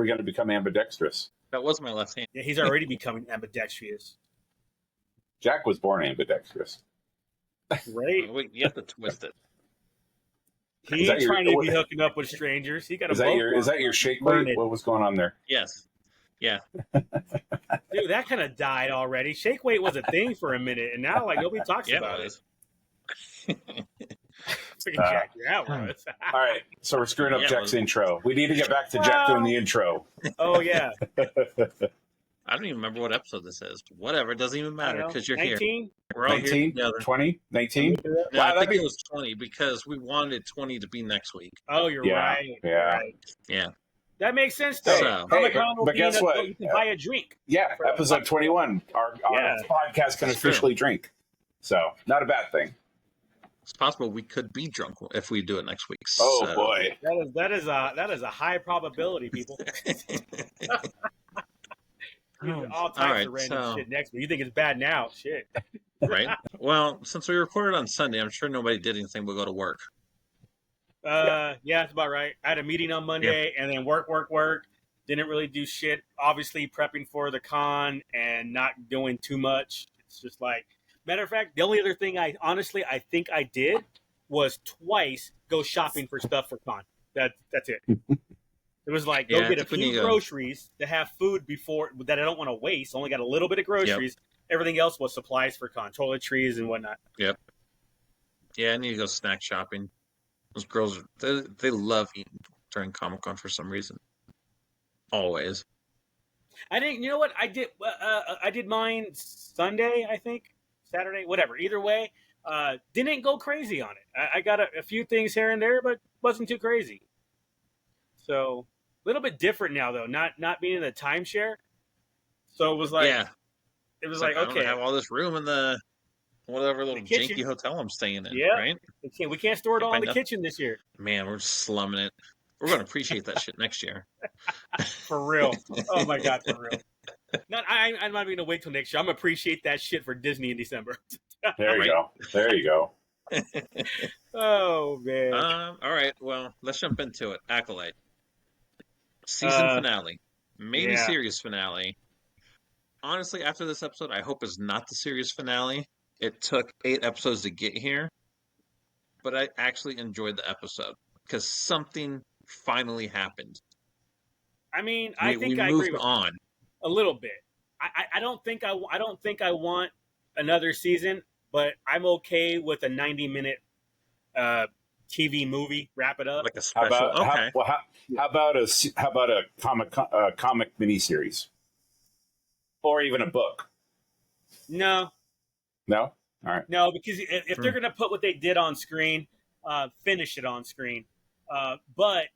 we going to become ambidextrous? That was my left hand. Yeah, he's already becoming ambidextrous. Jack was born ambidextrous. Right? Wait, you have to twist it. He ain't trying to be hooking up with strangers. He got a Is that your shake weight? What was going on there? Yes. Yeah. Dude, that kind of died already. Shake weight was a thing for a minute, and now like nobody talks about it. Jack, yeah, it was. All right, so we're screwing up Jack's intro. We need to get back to Jack doing the intro. Oh yeah. I don't even remember what episode this is. Whatever, it doesn't even matter because you're 19? here. We're all 19, here together. 20, 19? No, I think it was 20 because we wanted 20 to be next week. Oh, you're right. Yeah. Right. Yeah. That makes sense, though. So, but guess what? You can buy a drink. Yeah, episode 21. Our podcast can officially drink. So, not a bad thing. It's possible we could be drunk if we do it next week. Oh, boy. That is a high probability, people. All types of random shit next week. You think it's bad now? Shit. Right? Well, since we recorded on Sunday, I'm sure nobody did anything but go to work. Yeah, that's about right. I had a meeting on Monday and then work. Didn't really do shit. Obviously, prepping for the con and not doing too much. It's just like, matter of fact, the only other thing I think I did was twice go shopping for stuff for con. That's it. It was like, go get a few groceries to have food before that I don't want to waste. Only got a little bit of groceries. Yep. Everything else was supplies for con, toiletries and whatnot. Yep. Yeah, I need to go snack shopping. Those girls, they love eating during Comic-Con for some reason. Always. I didn't. You know what? I did mine Sunday, I think. Saturday, whatever. Either way, didn't go crazy on it. I got a few things here and there, but wasn't too crazy. So a little bit different now, though. Not being in the timeshare. So it was like, it was like okay, I don't have all this room in the whatever little janky hotel I'm staying in. Yeah, right. We can't store it all in the kitchen this year. Man, we're slumming it. We're going to appreciate that shit next year. For real. Oh my God, for real. I'm not even gonna wait till next year. I'm gonna appreciate that shit for Disney in December. There you go. Oh man. All right. Well, let's jump into it. Acolyte season finale, maybe series finale. Honestly, after this episode, I hope it's not the series finale. It took 8 episodes to get here, but I actually enjoyed the episode because something finally happened. I mean, I think I agree with on a little bit. I don't think I want another season, but I'm okay with a 90-minute TV movie. Wrap it up like a special. How about a comic miniseries, or even a book? No. All right. No, because if they're gonna put what they did on screen, finish it on screen. But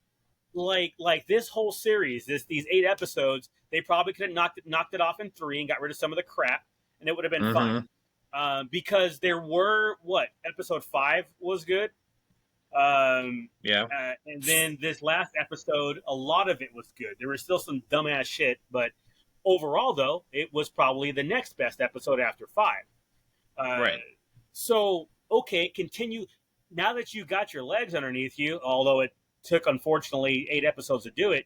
like this whole series, these 8 episodes, they probably could have knocked it off in 3 and got rid of some of the crap, and it would have been fine. Because there were episode 5 was good. And then this last episode, a lot of it was good. There was still some dumbass shit, but overall, though, it was probably the next best episode after 5. Right. So, okay, continue. Now that you got your legs underneath you, although it took, unfortunately, 8 episodes to do it,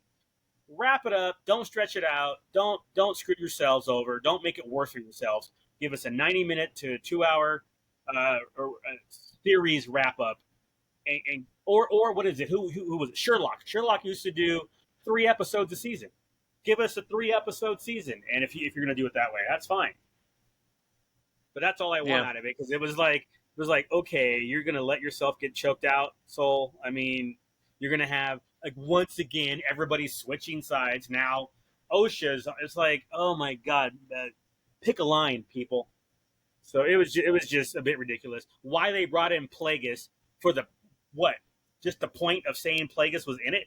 wrap it up. Don't stretch it out. Don't screw yourselves over. Don't make it worse for yourselves. Give us a 90-minute to 2-hour series wrap up. Or what is it? Who was it? Sherlock. Sherlock used to do 3 episodes a season. Give us a 3-episode season, and if you're going to do it that way, that's fine. But that's all I want out of it, because it was like, okay, you're going to let yourself get choked out, Soul. I mean, you're going to have, like, once again, everybody switching sides. Now, OSHA's, it's like, oh my God, pick a line, people. So it was just a bit ridiculous. Why they brought in Plagueis for just the point of saying Plagueis was in it?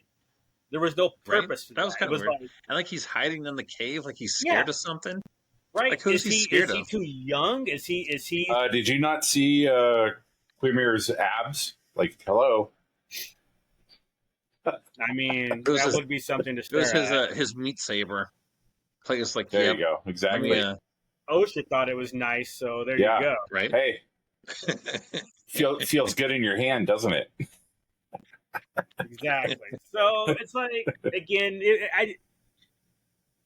There was no purpose for that. That was kind of weird. And he's hiding in the cave, like he's scared of something. Right? Like, who's he scared of? Is he too young? Is he? Did you not see Quimir's abs? Like, hello. I mean, that would be something to stare at. It was his meat saber. Plagueis, like, there you go. Exactly. I mean, OSHA thought it was nice, so there you go. Right? Hey, feels good in your hand, doesn't it? Exactly. So it's like, again,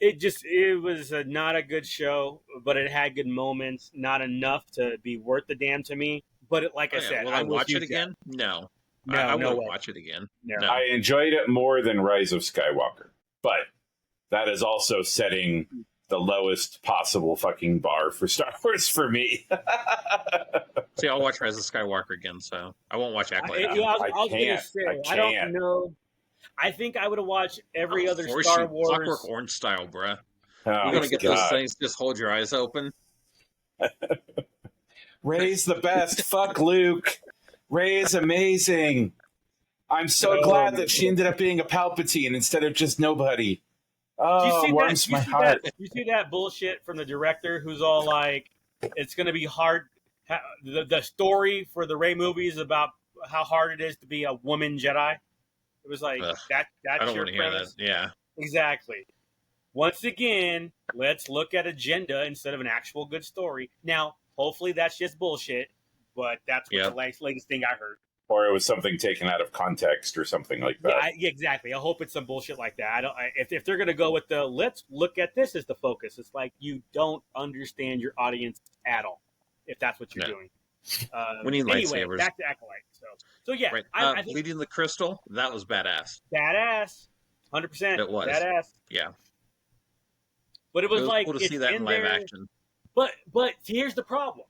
it was not a good show, but it had good moments. Not enough to be worth the damn to me. But like I said, will I watch it again? No. I no wouldn't way. watch it again. No. I enjoyed it more than Rise of Skywalker, but that is also setting the lowest possible fucking bar for Star Wars for me. See, I'll watch Rise of Skywalker again, so I won't watch Acolyte. I was gonna say I don't know. I think I would have watched every other Star Wars. Clockwork Orange style, bruh. Oh, You're gonna get those things. Just hold your eyes open. Rey's the best. Fuck Luke. Rey is amazing. I'm so glad that she ended up being a Palpatine instead of just nobody. Oh, warms my heart. You see that bullshit from the director who's all like, it's going to be hard. The story for the Rey movie is about how hard it is to be a woman Jedi. It was like, that's I don't your want to hear that. Yeah. Exactly. Once again, let's look at agenda instead of an actual good story. Now, hopefully that's just bullshit, but that's what the latest thing I heard. Or it was something taken out of context or something like that. Yeah, exactly. I hope it's some bullshit like that. If they're going to go with the let's look at this as the focus, it's like you don't understand your audience at all if that's what you're doing. We need lightsabers. Back to Acolyte. So yeah. Right. I think Leading the Crystal, that was badass. Badass. 100%. It was. Badass. Yeah. But it was like cool to see that in live action. But here's the problem.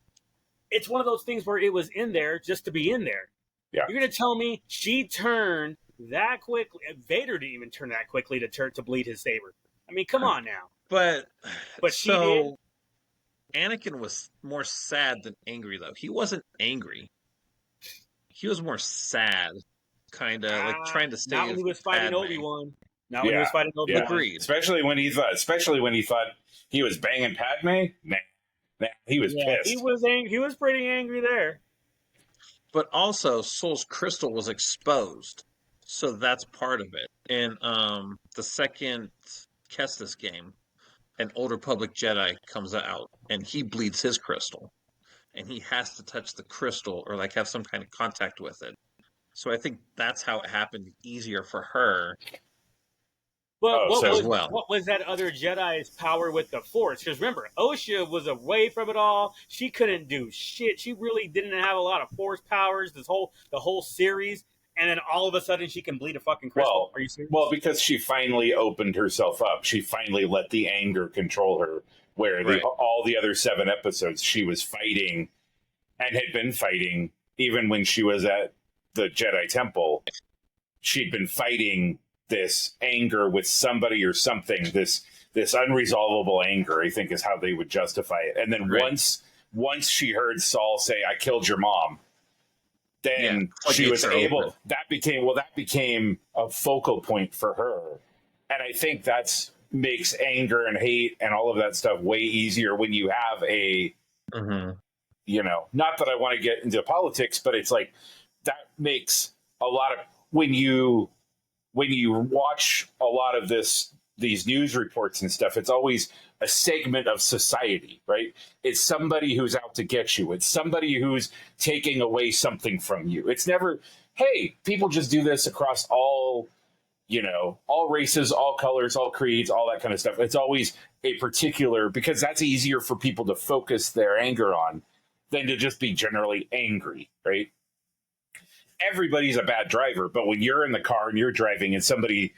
It's one of those things where it was in there just to be in there. Yeah. You're going to tell me she turned that quickly? Vader didn't even turn that quickly to bleed his saber. I mean, come on now. But she did. Anakin was more sad than angry, though. He wasn't angry. He was more sad, kind of like trying to stay. Not when he was fighting Obi-Wan. Not when he was fighting Obi-Wan. Agreed. Especially when he thought he was banging Padme. Nah, he was pissed. He was angry. He was pretty angry there. But also, Soul's crystal was exposed, so that's part of it. In the second Kestis game, an Old Republic Jedi comes out, and he bleeds his crystal. And he has to touch the crystal or like have some kind of contact with it. So I think that's how it happened easier for her. But what was that other Jedi's power with the Force? Because remember, Osha was away from it all. She couldn't do shit. She really didn't have a lot of Force powers the whole series. And then all of a sudden, she can bleed a fucking crystal. Well, are you serious? Well, because she finally opened herself up. She finally let the anger control her. Where all the other 7 episodes, she was fighting and had been fighting even when she was at the Jedi Temple. She'd been fighting this anger with somebody or something, this unresolvable anger, I think is how they would justify it. And then once she heard Saul say, "I killed your mom," then she was able. That became a focal point for her, and I think that's makes anger and hate and all of that stuff way easier when you have a, not that I want to get into politics, but it's like that makes a lot of when you watch a lot of these news reports and stuff, it's always a segment of society, right? It's somebody who's out to get you. It's somebody who's taking away something from you. It's never, hey, people just do this across all races, all colors, all creeds, all that kind of stuff. It's always a particular, because that's easier for people to focus their anger on than to just be generally angry, right? Everybody's a bad driver, but when you're in the car and you're driving and somebody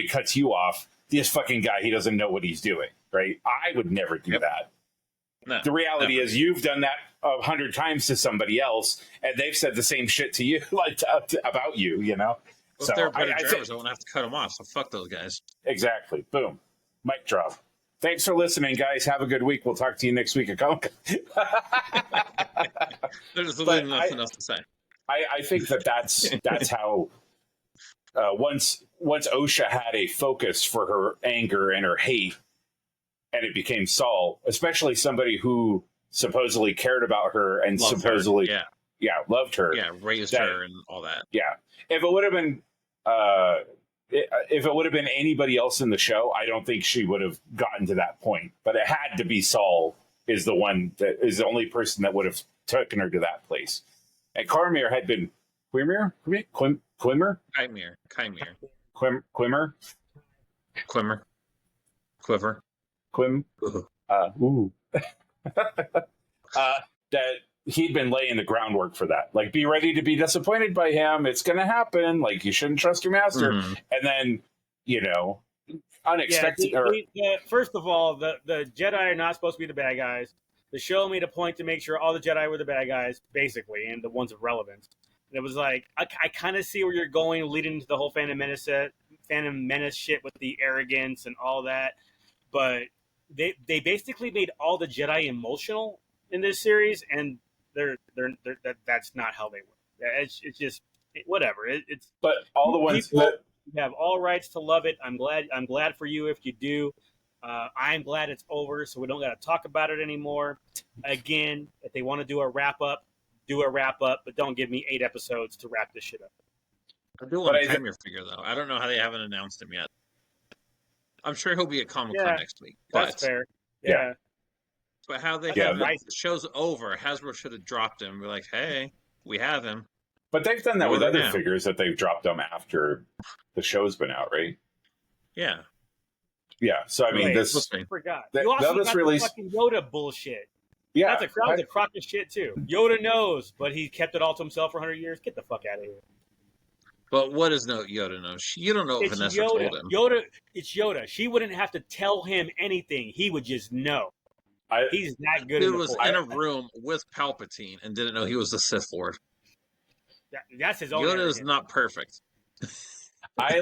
cuts you off, this fucking guy, he doesn't know what he's doing, right? I would never do that. No, the reality is you've done that 100 times to somebody else, and they've said the same shit to you, like about you, Well, so if they're better drivers, I won't have to cut them off, so fuck those guys. Exactly. Boom. Mic drop. Thanks for listening, guys. Have a good week. We'll talk to you next week at Comic. There's nothing else to say. I think that's how once Osha had a focus for her anger and her hate, and it became Saul, especially somebody who supposedly cared about her and loved her, raised her and all that. Yeah, if it would have been anybody else in the show, I don't think she would have gotten to that point. But it had to be Saul is the only person that would have taken her to that place. And Cormyr had been Quimmer. Quiver. Quim. Ooh. That he'd been laying the groundwork for that. Like, be ready to be disappointed by him. It's going to happen. Like, you shouldn't trust your master. Mm-hmm. And then, unexpected. First of all, the Jedi are not supposed to be the bad guys. The show made a point to make sure all the Jedi were the bad guys, basically, and the ones of relevance. And it was like, I kind of see where you're going, leading into the whole Phantom Menace shit with the arrogance and all that. But they basically made all the Jedi emotional in this series, and that's not how they work. It's just whatever. But all the ones that you have all rights to love it. I'm glad for you if you do. I'm glad it's over, so we don't got to talk about it anymore. Again, if they want to do a wrap up, but don't give me 8 episodes to wrap this shit up. I do want a time your figure though. I don't know how they haven't announced him yet. I'm sure he'll be at Comic-Con next week. That's fair. Yeah. But how they have the show's over, Hasbro should have dropped him. We're like, hey, we have him. But they've done that with other figures that they've dropped them after the show's been out, right? Yeah. Yeah. So I mean, I forgot. You also got the fucking Yoda bullshit. Yeah, that was a crock of shit too. Yoda knows, but he kept it all to himself for 100 years. Get the fuck out of here. But what does Yoda know? You don't know what Vanessa told him. It's Yoda. She wouldn't have to tell him anything. He would just know. He's that good. He was in a room with Palpatine and didn't know he was the Sith Lord. That's his own. Yoda is not perfect. I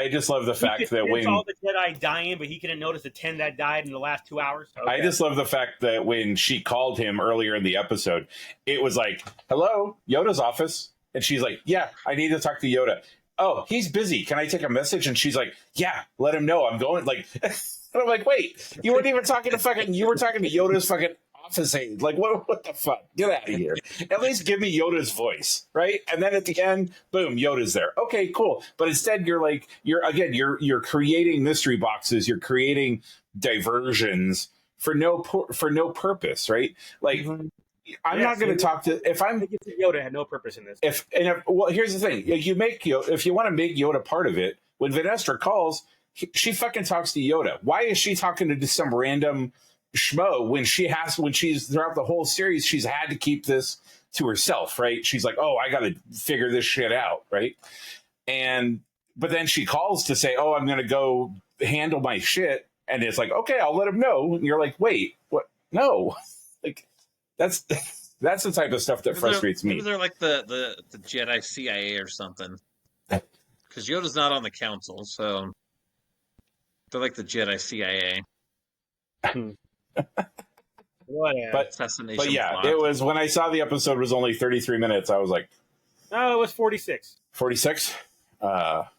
just love the fact that when all the Jedi dying, but he couldn't notice the 10 that died in the last 2 hours. Okay. I just love the fact that when she called him earlier in the episode, it was like, "Hello, Yoda's office," and she's like, "Yeah, I need to talk to Yoda." "Oh, he's busy. Can I take a message?" And she's like, "Yeah, let him know I'm going." Like, and I'm like, "Wait, you weren't even talking to you were talking to Yoda's fucking office aide. Like, what the fuck? Get out of here. At least give me Yoda's voice, right?" And then at the end, boom, Yoda's there. Okay, cool. But instead, you're creating mystery boxes. You're creating diversions for no purpose, right? Like, I'm not going to talk to Yoda had no purpose in this. Well, here's the thing: you make Yoda, if you want to make Yoda part of it. When Vanessa calls, she fucking talks to Yoda. Why is she talking to just some random schmo when she's throughout the whole series, she's had to keep this to herself, right? She's like, "Oh, I got to figure this shit out," right? But then she calls to say, "Oh, I'm going to go handle my shit," and it's like, "Okay, I'll let him know." And you're like, "Wait, what? No!" Like, that's the type of stuff that frustrates me. Maybe they're like the Jedi CIA or something, because Yoda's not on the council, so they're like the Jedi CIA. But yeah, plot. It was when I saw the episode was only 33 minutes. I was like, "No, it was 46." 46, but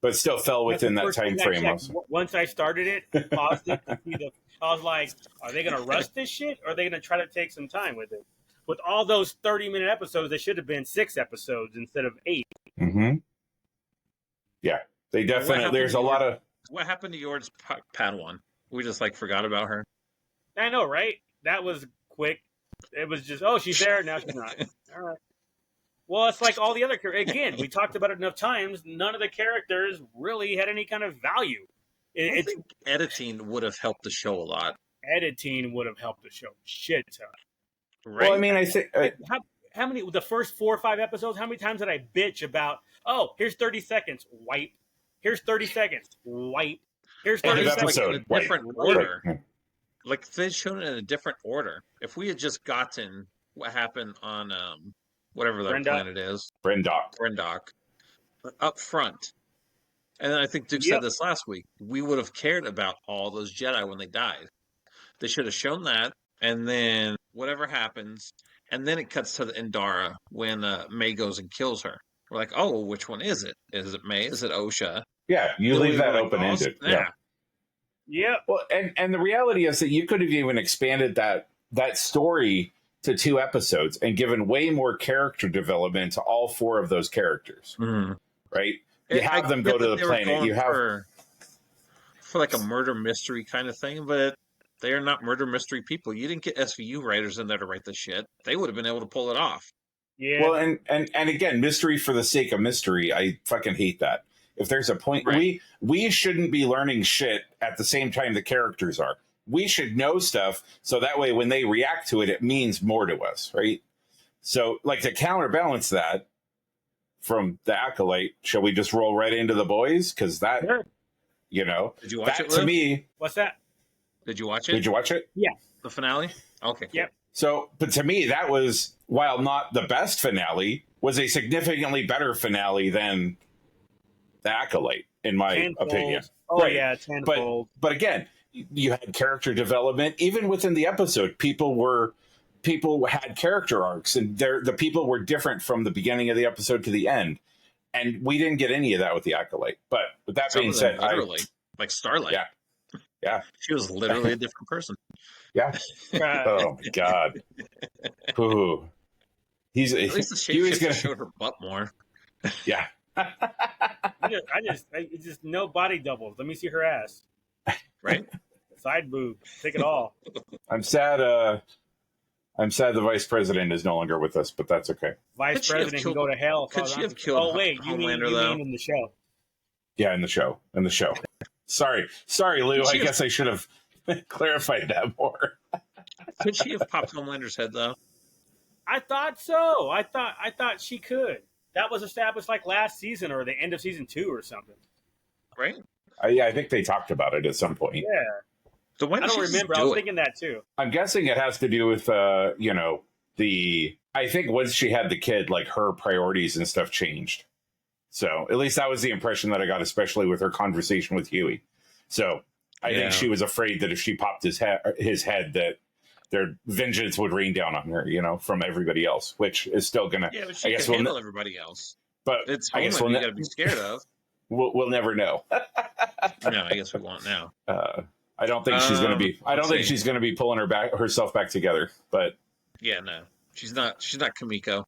it still fell within that time frame. Once I started it, paused it. I was like, "Are they going to rush this shit, or are they going to try to take some time with it?" With all those 30-minute episodes, they should have been 6 episodes instead of 8. Mm-hmm. Yeah, they definitely. There's a lot of. What happened to yours, Padawan? We just forgot about her. I know, right? That was quick. It was just, oh, she's there, now she's not. All right. Well, it's like all the other characters. Again, we talked about it enough times. None of the characters really had any kind of value. I think editing would have helped the show a lot. Editing would have helped the show shit ton. Right? Well, I mean, I think how many the first 4 or 5 episodes? How many times did I bitch about? Oh, here's 30 seconds, wipe. Here's 30 seconds, wipe. Here's 30 seconds, in a different order. Like, they've shown it in a different order. If we had just gotten what happened on whatever that planet is, Brendok, up front, and then I think Duke said this last week, we would have cared about all those Jedi when they died. They should have shown that, and then whatever happens, and then it cuts to the Indara when May goes and kills her. We're like, oh, which one is it? Is it May? Is it Osha? Yeah, you leave that open-ended. Yeah. Yeah. Well, and the reality is that you could have even expanded that story to 2 episodes and given way more character development to all 4 of those characters. Mm-hmm. Right? You have them go to the planet. You have for like a murder mystery kind of thing, but they are not murder mystery people. You didn't get SVU writers in there to write this shit. They would have been able to pull it off. Yeah. Well, and again, mystery for the sake of mystery. I fucking hate that. If there's a point, we shouldn't be learning shit at the same time the characters are. We should know stuff so that way when they react to it, it means more to us, right? So, like, to counterbalance that from the Acolyte, shall we just roll right into The Boys? Because that, Sure. you know, Did you watch that it, to Lou? me. What's that? Did you watch it? Did you watch it? Yeah. The finale? Okay. Yep. So, but to me, that was, while not the best finale, was a significantly better finale than the Acolyte, in my Tenfold. opinion. Oh, Right. yeah, tenfold. But again, you had character development. Even within the episode, people had character arcs, and the people were different from the beginning of the episode to the end. And we didn't get any of that with the Acolyte. But with that being said, literally, like Starlight. Yeah. Yeah. She was literally a different person. Yeah. Oh my God. Ooh. At least the shapeshifter showed her butt more. Yeah. I just no body doubles. Let me see her ass. Right? Side boob. Take it all. I'm sad the vice president is no longer with us, but that's okay. Vice president can go to hell. Could she have killed Oh wait, you mean in the show? Yeah, in the show. Sorry, Lou. I guess I should have clarified that more. Could she have popped Homelander's head though? I thought so. I thought she could. That was established like last season or the end of season 2 or something. Right? Yeah, I think they talked about it at some point. Yeah. So when I don't remember. I was thinking that too. I'm guessing it has to do with I think once she had the kid, like her priorities and stuff changed. So at least that was the impression that I got, especially with her conversation with Huey. So I think she was afraid that if she popped his head, that their vengeance would rain down on her, from everybody else, which is still gonna. Yeah, but she can handle everybody else. But it's Homeland you got to be scared of. We'll never know. No, I guess we won't now. I don't think she's gonna be. I don't think she's gonna be pulling herself back together. But yeah, no, she's not. She's not Kamiko.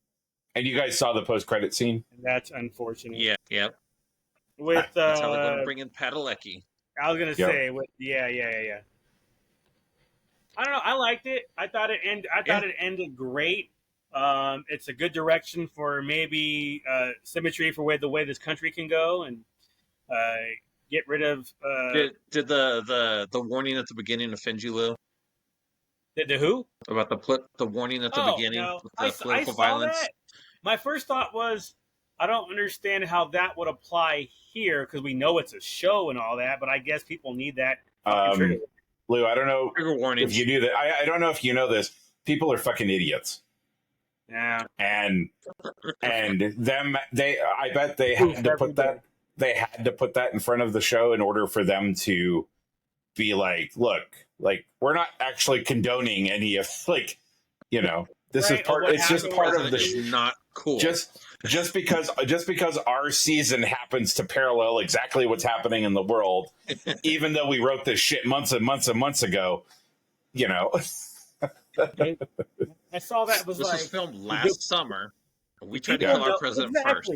And you guys saw the post-credit scene? That's unfortunate. Yeah, yep. With that's how they're going to bring in Padalecki. I was gonna say, yeah. I don't know. I liked it. I thought it ended great. It's a good direction for maybe symmetry for the way this country can go, and get rid of. Did the warning at the beginning offend you, Lou? Did the who? About the warning at the beginning with the political violence? That. My first thought was, I don't understand how that would apply here because we know it's a show and all that, but I guess people need that. Lou, I don't know if you knew that. I don't know if you know this. People are fucking idiots. Yeah. And I bet they had to put that. They had to put that in front of the show in order for them to be like, look, like we're not actually condoning any of this is part. It's just part of the. Not cool. Just because our season happens to parallel exactly what's happening in the world, even though we wrote this shit months and months and months ago, I saw that this was filmed last summer. We tried to kill our president first.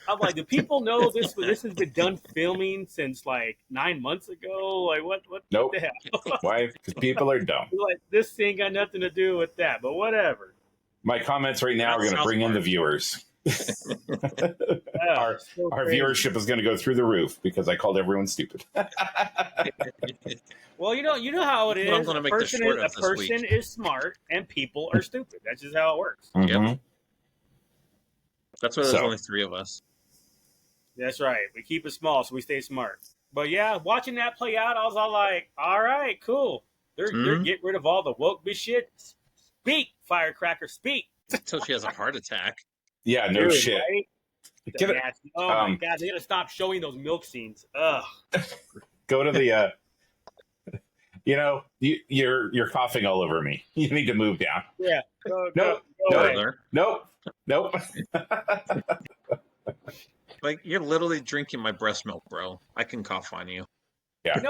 I'm like, do people know this has been done filming since like 9 months ago? Like what Nope. the hell? Why? Because people are dumb. Like this ain't got nothing to do with that, but whatever. My comments right now are going to bring in the viewers. Our viewership is going to go through the roof because I called everyone stupid. Well, you know how it is. I'm going to make this short a person is smart and people are stupid. That's just how it works. Mm-hmm. Yep. That's why there's only 3 of us. That's right. We keep it small so we stay smart. But yeah, watching that play out, I was all like, all right, cool. They're getting rid of all the woke bitch shit. Speak, firecracker, speak. Until she has a heart attack. Yeah, no shit. Right? Oh my God, they gotta stop showing those milk scenes. Ugh. Go to the you're coughing all over me. You need to move down. Yeah. Nope. Like you're literally drinking my breast milk, bro. I can cough on you. Yeah.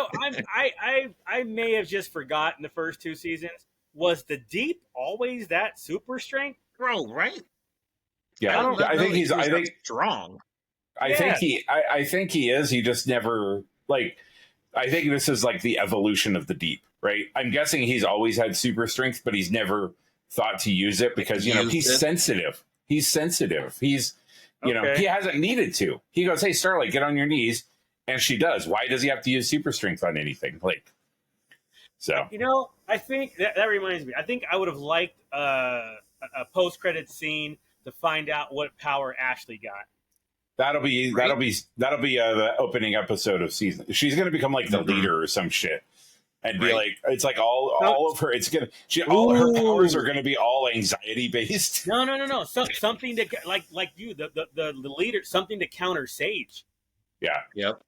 I may have just forgotten the first 2 seasons. Was the Deep always that super strength? Bro, right? Yeah, I think he's strong. I think he is. He just never I think this is like the evolution of the Deep, right? I'm guessing he's always had super strength, but he's never thought to use it because he's sensitive. He's sensitive. You know, he hasn't needed to. He goes, "Hey, Starlight, get on your knees," and she does. Why does he have to use super strength on anything? Like, so You know, I think that reminds me. I think I would have liked a post-credit scene to find out what power Ashley got. that'll be the opening episode of season. She's going to become like the leader or some shit. And be like, it's like all of her. It's gonna. All her powers are gonna be all anxiety based. No. Something to like you, the leader. Something to counter Sage. Yeah. Yep.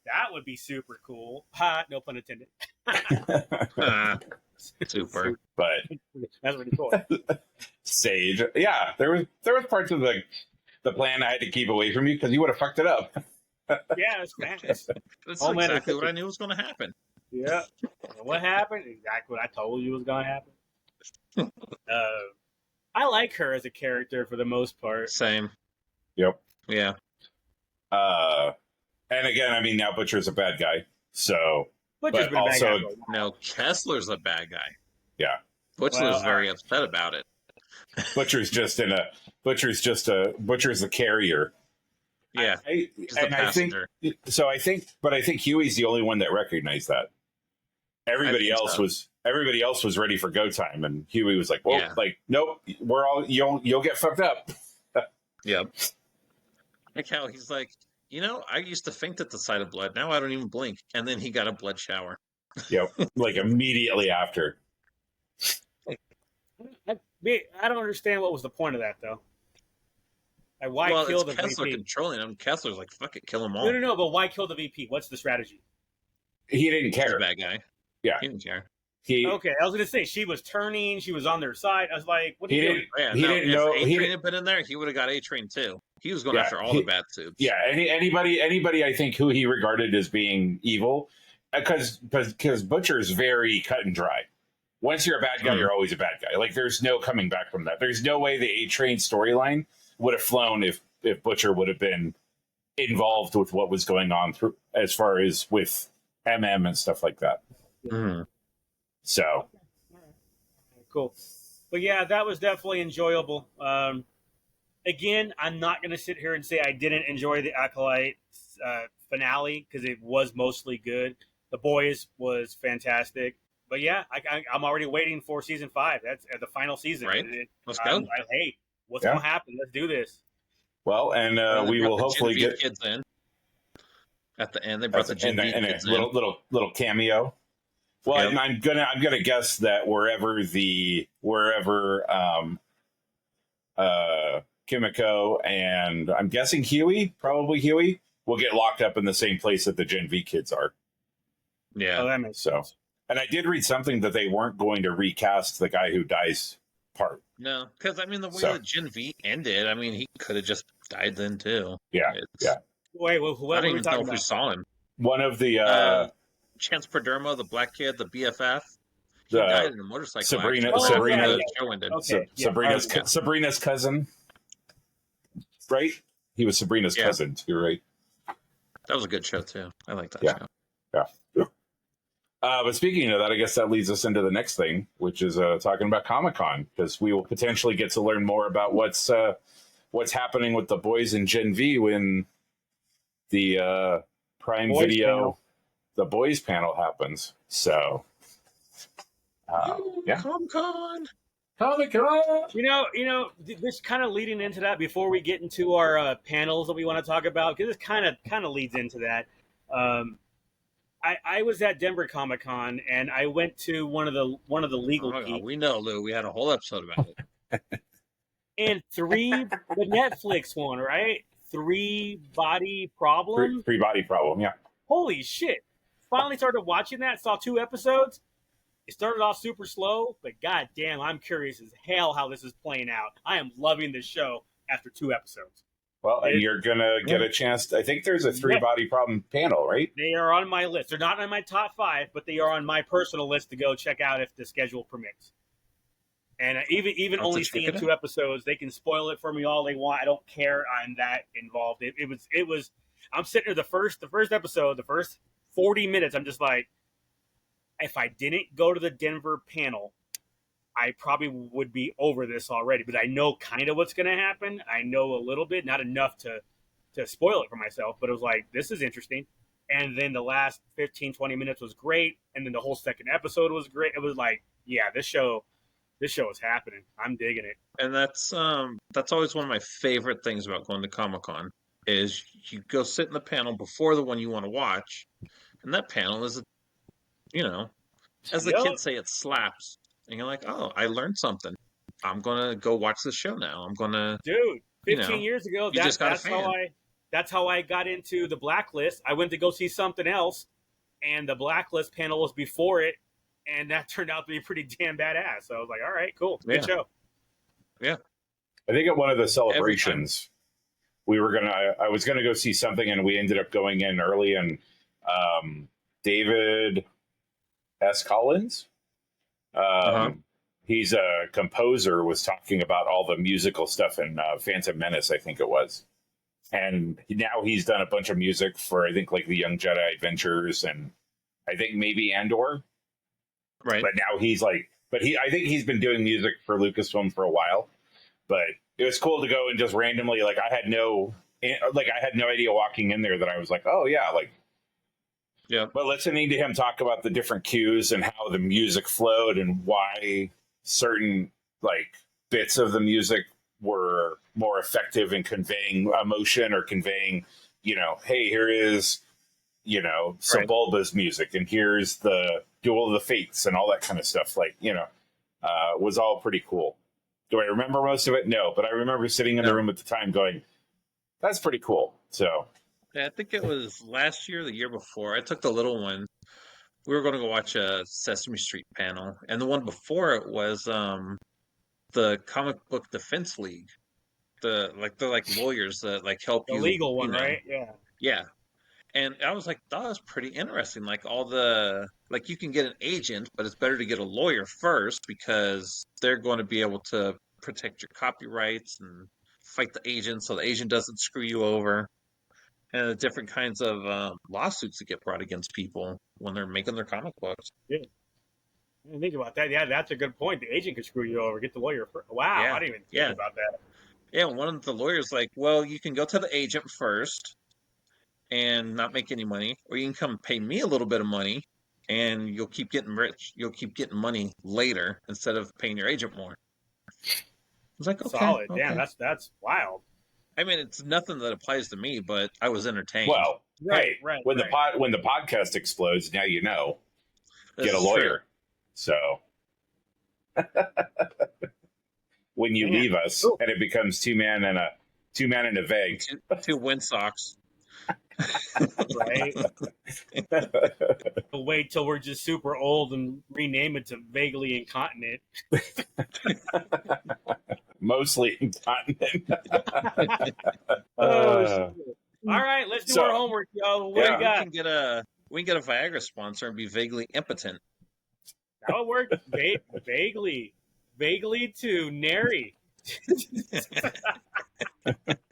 That would be super cool. Ha! No pun intended. Super. But that's really cool. Sage, yeah, there was parts of the plan I had to keep away from you because you would have fucked it up. Yeah, it's fast. That's exactly what I knew was going to happen. Yeah. And what happened? Exactly what I told you was going to happen. I like her as a character for the most part. Same. Yep. Yeah. And again, I mean, now Butcher's a bad guy, so. Butcher's been also, a bad guy. No, Kessler's a bad guy. Yeah. Butcher's very upset about it. Butcher's the carrier. Yeah. I think Huey's the only one that recognized that. Everybody else was ready for go time, and Huey was like, "Well, nope, you'll get fucked up." Yep. Like how he's like, I used to faint at the sight of blood. Now I don't even blink. And then he got a blood shower. Yep, like immediately after. I don't understand what was the point of that, though. Like, why kill the Kessler VP? Controlling him. Kessler's like, fuck it, kill them all. No, but why kill the VP? What's the strategy? He didn't care. He's a bad guy. Yeah. He didn't care. Okay, I was going to say, she was turning, she was on their side. I was like, what are you doing? He didn't know. If A-Train had been in there, he would have got A-Train too. He was going after all the bad suits. Yeah, anybody I think who he regarded as being evil, because Butcher's very cut and dry. Once you're a bad guy, you're always a bad guy. Like, there's no coming back from that. There's no way the A-Train storyline would have flown if Butcher would have been involved with what was going on through as far as with MM and stuff like that. Mm-hmm. So cool. But yeah, that was definitely enjoyable. Again, I'm not going to sit here and say I didn't enjoy the Acolyte finale because it was mostly good. The Boys was fantastic. But yeah, I'm already waiting for season 5. That's the final season. Right. Let's go. Hey, what's going to happen? Let's do this. Well, and we will hopefully get kids in. At the end, they brought the Gen V kids in. Little cameo. Well, and I'm gonna guess that wherever Kimiko and I'm guessing Huey will get locked up in the same place that the Gen V kids are. Yeah. Oh, that makes sense. And I did read something that they weren't going to recast the guy who dies part. No, because I mean the way that Gen V ended, I mean he could have just died then too. Yeah. Wait, who I don't even know if we saw him. One of the Chance Perdermo, the black kid, the BFF. He died in a motorcycle. Sabrina's cousin. Right? He was Sabrina's cousin. You're right. That was a good show too. I like that show. Yeah. But speaking of that, I guess that leads us into the next thing, which is talking about Comic-Con, because we will potentially get to learn more about what's happening with the boys in Gen V when the Prime Video, the boys panel happens. So, Comic-Con. You know, this kind of leading into that before we get into our panels that we want to talk about, because this kind of leads into that. I was at Denver Comic-Con and I went to one of the legal geeks. We know, Lou. We had a whole episode about it. And the Netflix one, right? 3 Body Problem. 3 Body Problem, yeah. Holy shit! Finally started watching that. Saw 2 episodes. It started off super slow, but goddamn, I'm curious as hell how this is playing out. I am loving this show after 2 episodes. Well, and you're going to get a chance. I think there's a 3 Body Problem panel, right? They are on my list. They're not on my top 5, but they are on my personal list to go check out if the schedule permits. And even only seeing 2 episodes, they can spoil it for me all they want. I don't care. I'm that involved. It was. I'm sitting there the first episode, the first 40 minutes. I'm just like, if I didn't go to the Denver panel, I probably would be over this already, but I know kind of what's going to happen. I know a little bit, not enough to spoil it for myself, but it was like, this is interesting. And then the last 15, 20 minutes was great. And then the whole second episode was great. It was like, yeah, this show is happening. I'm digging it. And that's always one of my favorite things about going to Comic-Con is you go sit in the panel before the one you want to watch, and that panel is, as the kids say, it slaps. And you're like, oh, I learned something. I'm gonna go watch the show now. I'm gonna, dude. 15 years ago, that's how I got into the Blacklist. I went to go see something else, and the Blacklist panel was before it, and that turned out to be pretty damn badass. So I was like, all right, cool, good show. Yeah, I think at one of the celebrations, I was gonna go see something, and we ended up going in early, and David S. Collins, he's a composer, was talking about all the musical stuff in Phantom Menace, I think it was. And now he's done a bunch of music for, I think, like the Young Jedi Adventures, and I think maybe Andor. Right. But now he's like, I think he's been doing music for Lucasfilm for a while. But it was cool to go and just randomly, like, I had no idea walking in there that I was like, oh yeah, like, yeah. But listening to him talk about the different cues and how the music flowed and why certain like bits of the music were more effective in conveying emotion or conveying, hey, here is, Sebulba's music, and here's the Duel of the Fates and all that kind of stuff. Like, was all pretty cool. Do I remember most of it? No, but I remember sitting in the room at the time going, that's pretty cool. So yeah, I think it was last year, the year before. I took the little one. We were going to go watch a Sesame Street panel, and the one before it was the Comic Book Defense League. They're like lawyers that like help you. The legal one, right? Yeah. Yeah. And I was like, that was pretty interesting. Like you can get an agent, but it's better to get a lawyer first because they're going to be able to protect your copyrights and fight the agent so the agent doesn't screw you over. And the different kinds of lawsuits that get brought against people when they're making their comic books. Yeah. I didn't think about that. Yeah, that's a good point. The agent could screw you over. Get the lawyer first. Wow, Yeah. I didn't even think about that. Yeah, one of the lawyers like, well, you can go to the agent first and not make any money, or you can come pay me a little bit of money and you'll keep getting rich. You'll keep getting money later instead of paying your agent more. I was like, okay. Solid. Okay. Damn, that's wild. I mean, it's nothing that applies to me, but I was entertained. Well, Right. When the podcast explodes, now you know. This get a is lawyer. true. So when you leave us and it becomes two man and a veg. Two windsocks. Right. We'll wait till we're just super old and rename it to Vaguely Incontinent. Mostly incontinent. All right, let's do our homework, y'all. What do you got? We can get a Viagra sponsor and be vaguely impotent. That would work. Vaguely to Nary.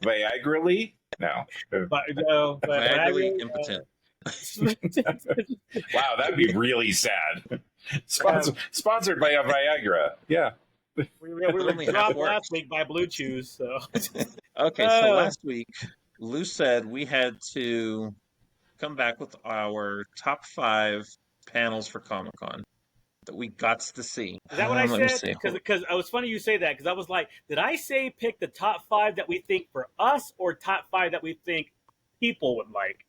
Viagra-ly? No. Vaguely impotent. Wow, that'd be really sad. Sponsored by a Viagra. Yeah. We were dropped last week by Blue Chews. So. Okay, so last week, Lou said we had to come back with our top 5 panels for Comic-Con that we got to see. Is that what I said? Because it was funny you say that, because I was like, did I say pick the top 5 that we think for us, or top 5 that we think people would like?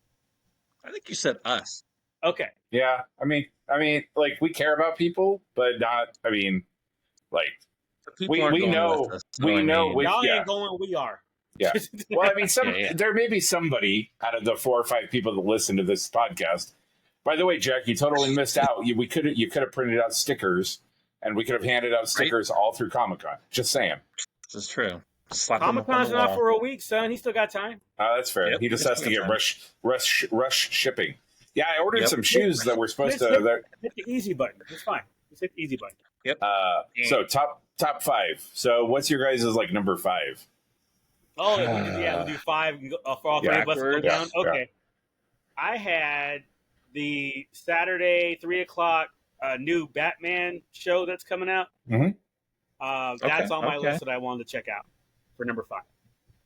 I think you said us. Okay. Yeah, I mean, like, we care about people, but not. I mean, like, we know y'all ain't going. We are. Yeah. Well, I mean, there may be somebody out of the 4 or 5 people that listen to this podcast. By the way, Jack, you totally missed out. You could have printed out stickers, and we could have handed out stickers all through Comic-Con. Just saying. This is true. Comic-Con's not for a week, son. He still got time. That's fair. Yep, he just has to get rush shipping. Yeah, I ordered some shoes that were supposed to. Hit the easy button. It's fine. Just hit the easy button. Yep. So top 5. So what's your guys' like number 5? Oh, we'll do 5 for all 3 of us to go down. Okay. Yeah. I had the Saturday 3:00 new Batman show that's coming out. Mm-hmm. That's on my Okay. list that I wanted to check out for number 5.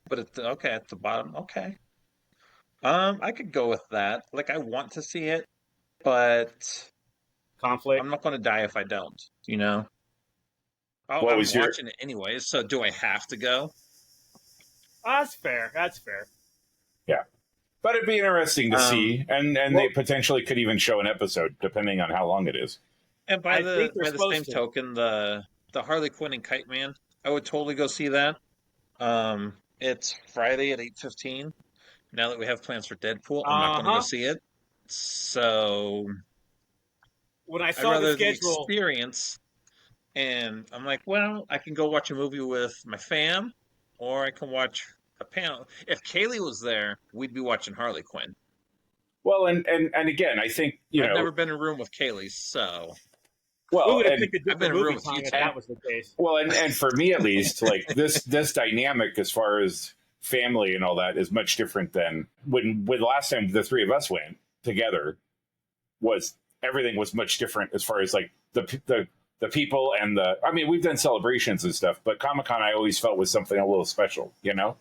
But at the bottom. Okay. I could go with that. Like, I want to see it, but I'm Conflict. not going to die if I don't. You know. Oh, What I'm was your? watching it anyways. So do I have to go? That's fair. That's fair. Yeah, but it'd be interesting to Um, see, and Well, they potentially could even show an episode depending on how long it is. and I think they're by the supposed same to. token, the Harley Quinn and Kite Man, I would totally go see that. It's Friday at 8:15. Now that we have plans for Deadpool, I'm not going to go Uh-huh. see it. So When I I'd saw the rather the schedule, experience. And I'm like, well, I can go watch a movie with my fam, or I can watch a panel. If Kaylee was there, we'd be watching Harley Quinn. Well, and again, I think I've never been in a room with Kaylee, so we well, would have and picked a I've been different in a room movie with time you if two. that was the case. well, and for me at least, like this dynamic as far as family and all that is much different than when last time the three of us went together. Was everything was much different as far as like the people and the. I mean, we've done celebrations and stuff, but Comic-Con I always felt was something a little special, you know.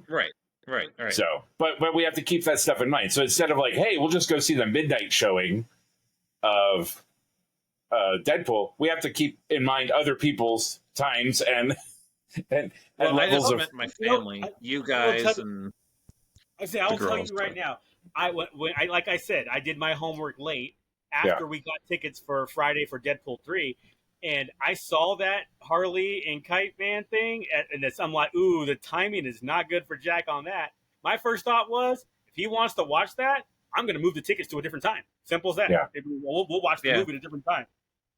Right, right. So, but we have to keep that stuff in mind. So instead of like, hey, we'll just go see the midnight showing of Deadpool, we have to keep in mind other people's times and Well, I levels just of. meant my You know, family, you I will guys, tell, and I the will tell girls. you right now. Like I said, I did my homework late Yeah. after we got tickets for Friday for Deadpool 3, and I saw that Harley and Kite Man thing, and I'm like, ooh, the timing is not good for Jack on that. My first thought was, if he wants to watch that, I'm going to move the tickets to a different time. Simple as that. Yeah. We'll watch the Yeah. movie at a different time.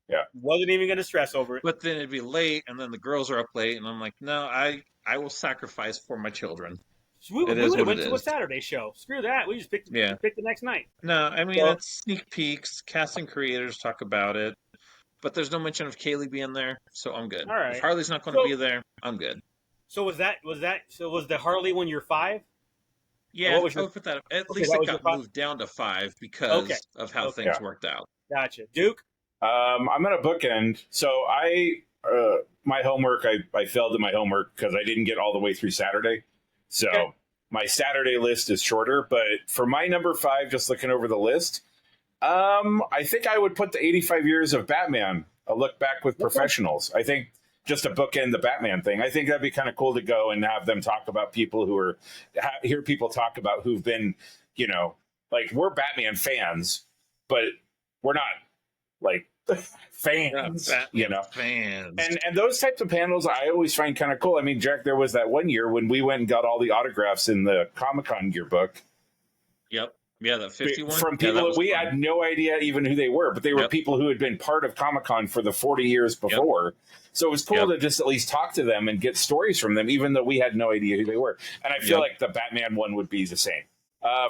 Yeah. Wasn't even going to stress over it. But then it'd be late, and then the girls are up late, and I'm like, no, I will sacrifice for my children. We It would is have what went it to a is. Saturday show. Screw that. We just picked Yeah. the next night. No, I mean, So, it's sneak peeks, casting creators talk about it, but there's no mention of Kaylee being there, so I'm good. all If right. Harley's not going to be there, I'm good. So was the Harley when you're 5? Yeah, What was I your would put that. At okay? least That it was your got 5. moved down to 5 Okay. because of how Okay. things Yeah. worked out. Gotcha. Duke. I'm gonna bookend. So my homework, I failed at my homework because I didn't get all the way through Saturday. So Okay. my Saturday list is shorter. But for my number 5, just looking over the list, I think I would put the 85 years of Batman. A look back with professionals. I think just to bookend the Batman thing. I think that'd be kind of cool to go and have them talk about people who are hear people talk about who've been, like we're Batman fans, but we're not like fans, Fans. And those types of panels I always find kind of cool. I mean, Jack, there was that one year when we went and got all the autographs in the Comic-Con yearbook. Yep. Yeah, that 51 from people that we had no idea even who they were, but they were people who had been part of Comic-Con for the 40 years before. So it was cool to just at least talk to them and get stories from them, even though we had no idea who they were. And I feel like the Batman one would be the same.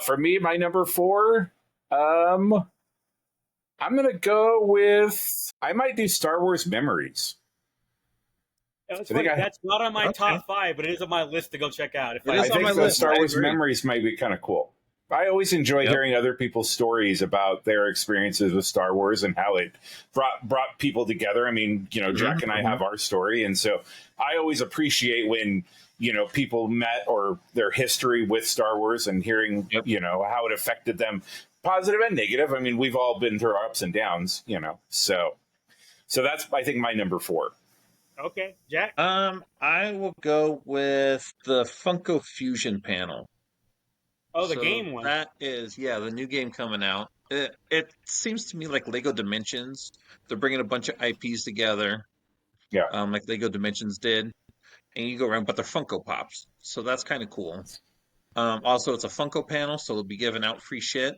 For me, my number 4, I'm going to go with, I might do Star Wars Memories. That's funny. That's not on my top 5, but it is on my list to go check out. I think the Star Wars Memories might be kind of cool. I always enjoy hearing other people's stories about their experiences with Star Wars and how it brought people together. I mean, Jack and I have our story, and so I always appreciate when people met or their history with Star Wars and hearing how it affected them, positive and negative. I mean, we've all been through our ups and downs, So that's I think my number 4. Okay, Jack. I will go with the Funko Fusion panel. Oh, the game one. That is, the new game coming out. It seems to me like Lego Dimensions. They're bringing a bunch of IPs together. Yeah. Like Lego Dimensions did. And you go around, but they're Funko Pops. So that's kind of cool. Also, it's a Funko panel, so they'll be giving out free shit.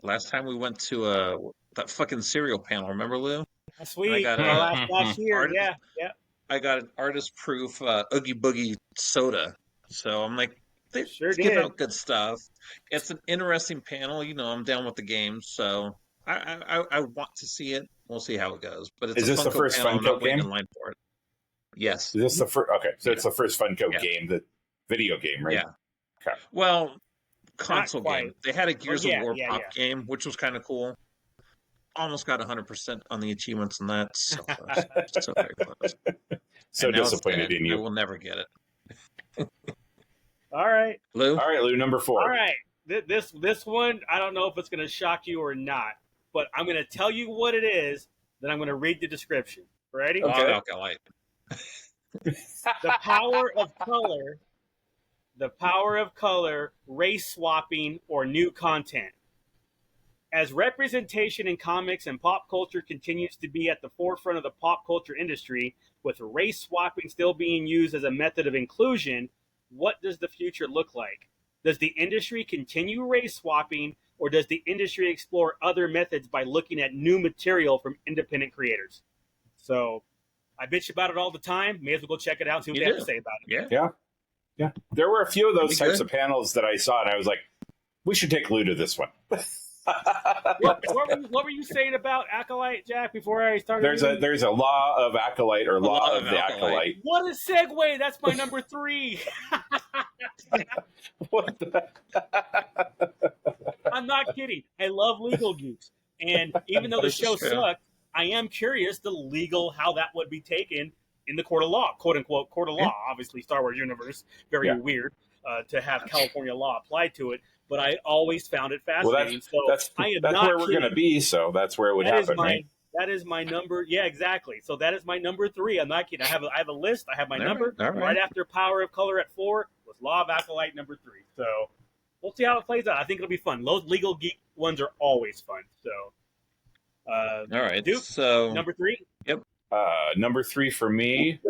Last time we went to that fucking cereal panel, remember, Lou? Sweet. I got last year, yeah. I got an artist-proof Oogie Boogie soda. So I'm like, they give out good stuff. It's an interesting panel. I'm down with the game, so I want to see it. We'll see how it goes. But it's Is this Funko the first panel. I'm not Funko waiting game? in line for it. Yes. Is this the first? Okay, so it's the first Funko game, the video game, right? Yeah. Okay. Well, console game. They had a Gears of War yeah. pop game, which was kind of cool. almost got 100% on the achievements, and that's so close. So very close. So And now it's disappointed dead. in you. I will never get it. All right. Lou? All right, Lou, number 4. All right. This one, I don't know if it's going to shock you or not, but I'm going to tell you what it is, then I'm going to read the description. Ready? Okay. Acolyte. The power of color, race swapping, or new content. As representation in comics and pop culture continues to be at the forefront of the pop culture industry, with race swapping still being used as a method of inclusion, what does the future look like? Does the industry continue race swapping, or does the industry explore other methods by looking at new material from independent creators? So I bitch about it all the time. May as well go check it out and see what they have to say about it. Yeah. There were a few of those types good. of panels that I saw, and I was like, we should take Lou to this one. What were you saying about Acolyte, Jack, before I started? There's a law of Acolyte, or law of the Acolyte. What a segue! That's my number 3. What the? I'm not kidding. I love legal geeks, and even though the show sucked, I am curious how that would be taken in the court of law, quote unquote court of law. Obviously, Star Wars universe, very weird to have California law applied to it. But I always found it fascinating. That's where we're going to be. So that's where it would happen, right? That is my number. Yeah, exactly. So that is my number 3. I'm not kidding. I have a list. I have my number. Right after Power of Color at 4 was Law of Acolyte number 3. So we'll see how it plays out. I think it'll be fun. Those legal geek ones are always fun. So all right. Duke, so number 3. Yep. Number 3 for me.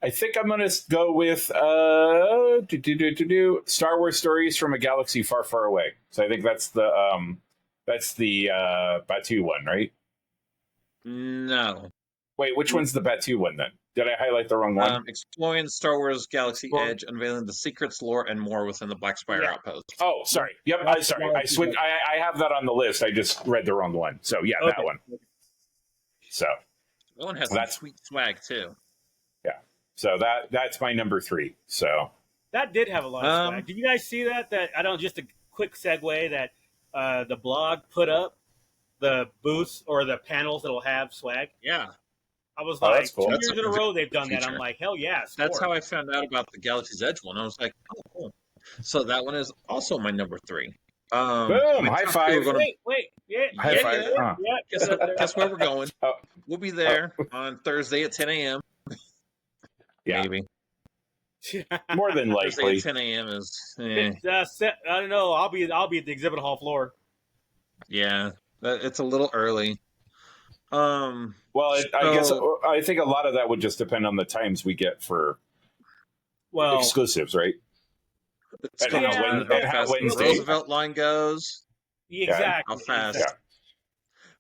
I think I'm going to go with Star Wars Stories from a Galaxy Far, Far Away. So I think that's the Batu one, right? No. Wait, which one's the Batu one then? Did I highlight the wrong one? Exploring Star Wars Galaxy Edge, unveiling the secrets, lore, and more within the Black Spire Outpost. Oh, sorry. Yep, I'm sorry. I have that on the list. I just read the wrong one. So yeah, that one. So that one has some sweet swag too. Yeah. So that's my number 3. So that did have a lot of swag. Did you guys see that? Just a quick segue that the blog put up the booths or the panels that'll have swag. Yeah. I was like, cool. 2 years in a row they've done that. I'm like, hell yeah. That's how I found out about the Galaxy's Edge one. I was like, oh, cool. So that one is also my number 3. Boom! High five. Wait. Yeah, high five. Guess where we're going. We'll be there on Thursday at 10 a.m. Yeah. Maybe. More than likely. Thursday at 10 a.m. is... I don't know. I'll be at the exhibit hall floor. Yeah. It's a little early. I guess I think a lot of that would just depend on the times we get for exclusives, right? And how Wednesday Roosevelt line goes. Exactly. How fast? Yeah.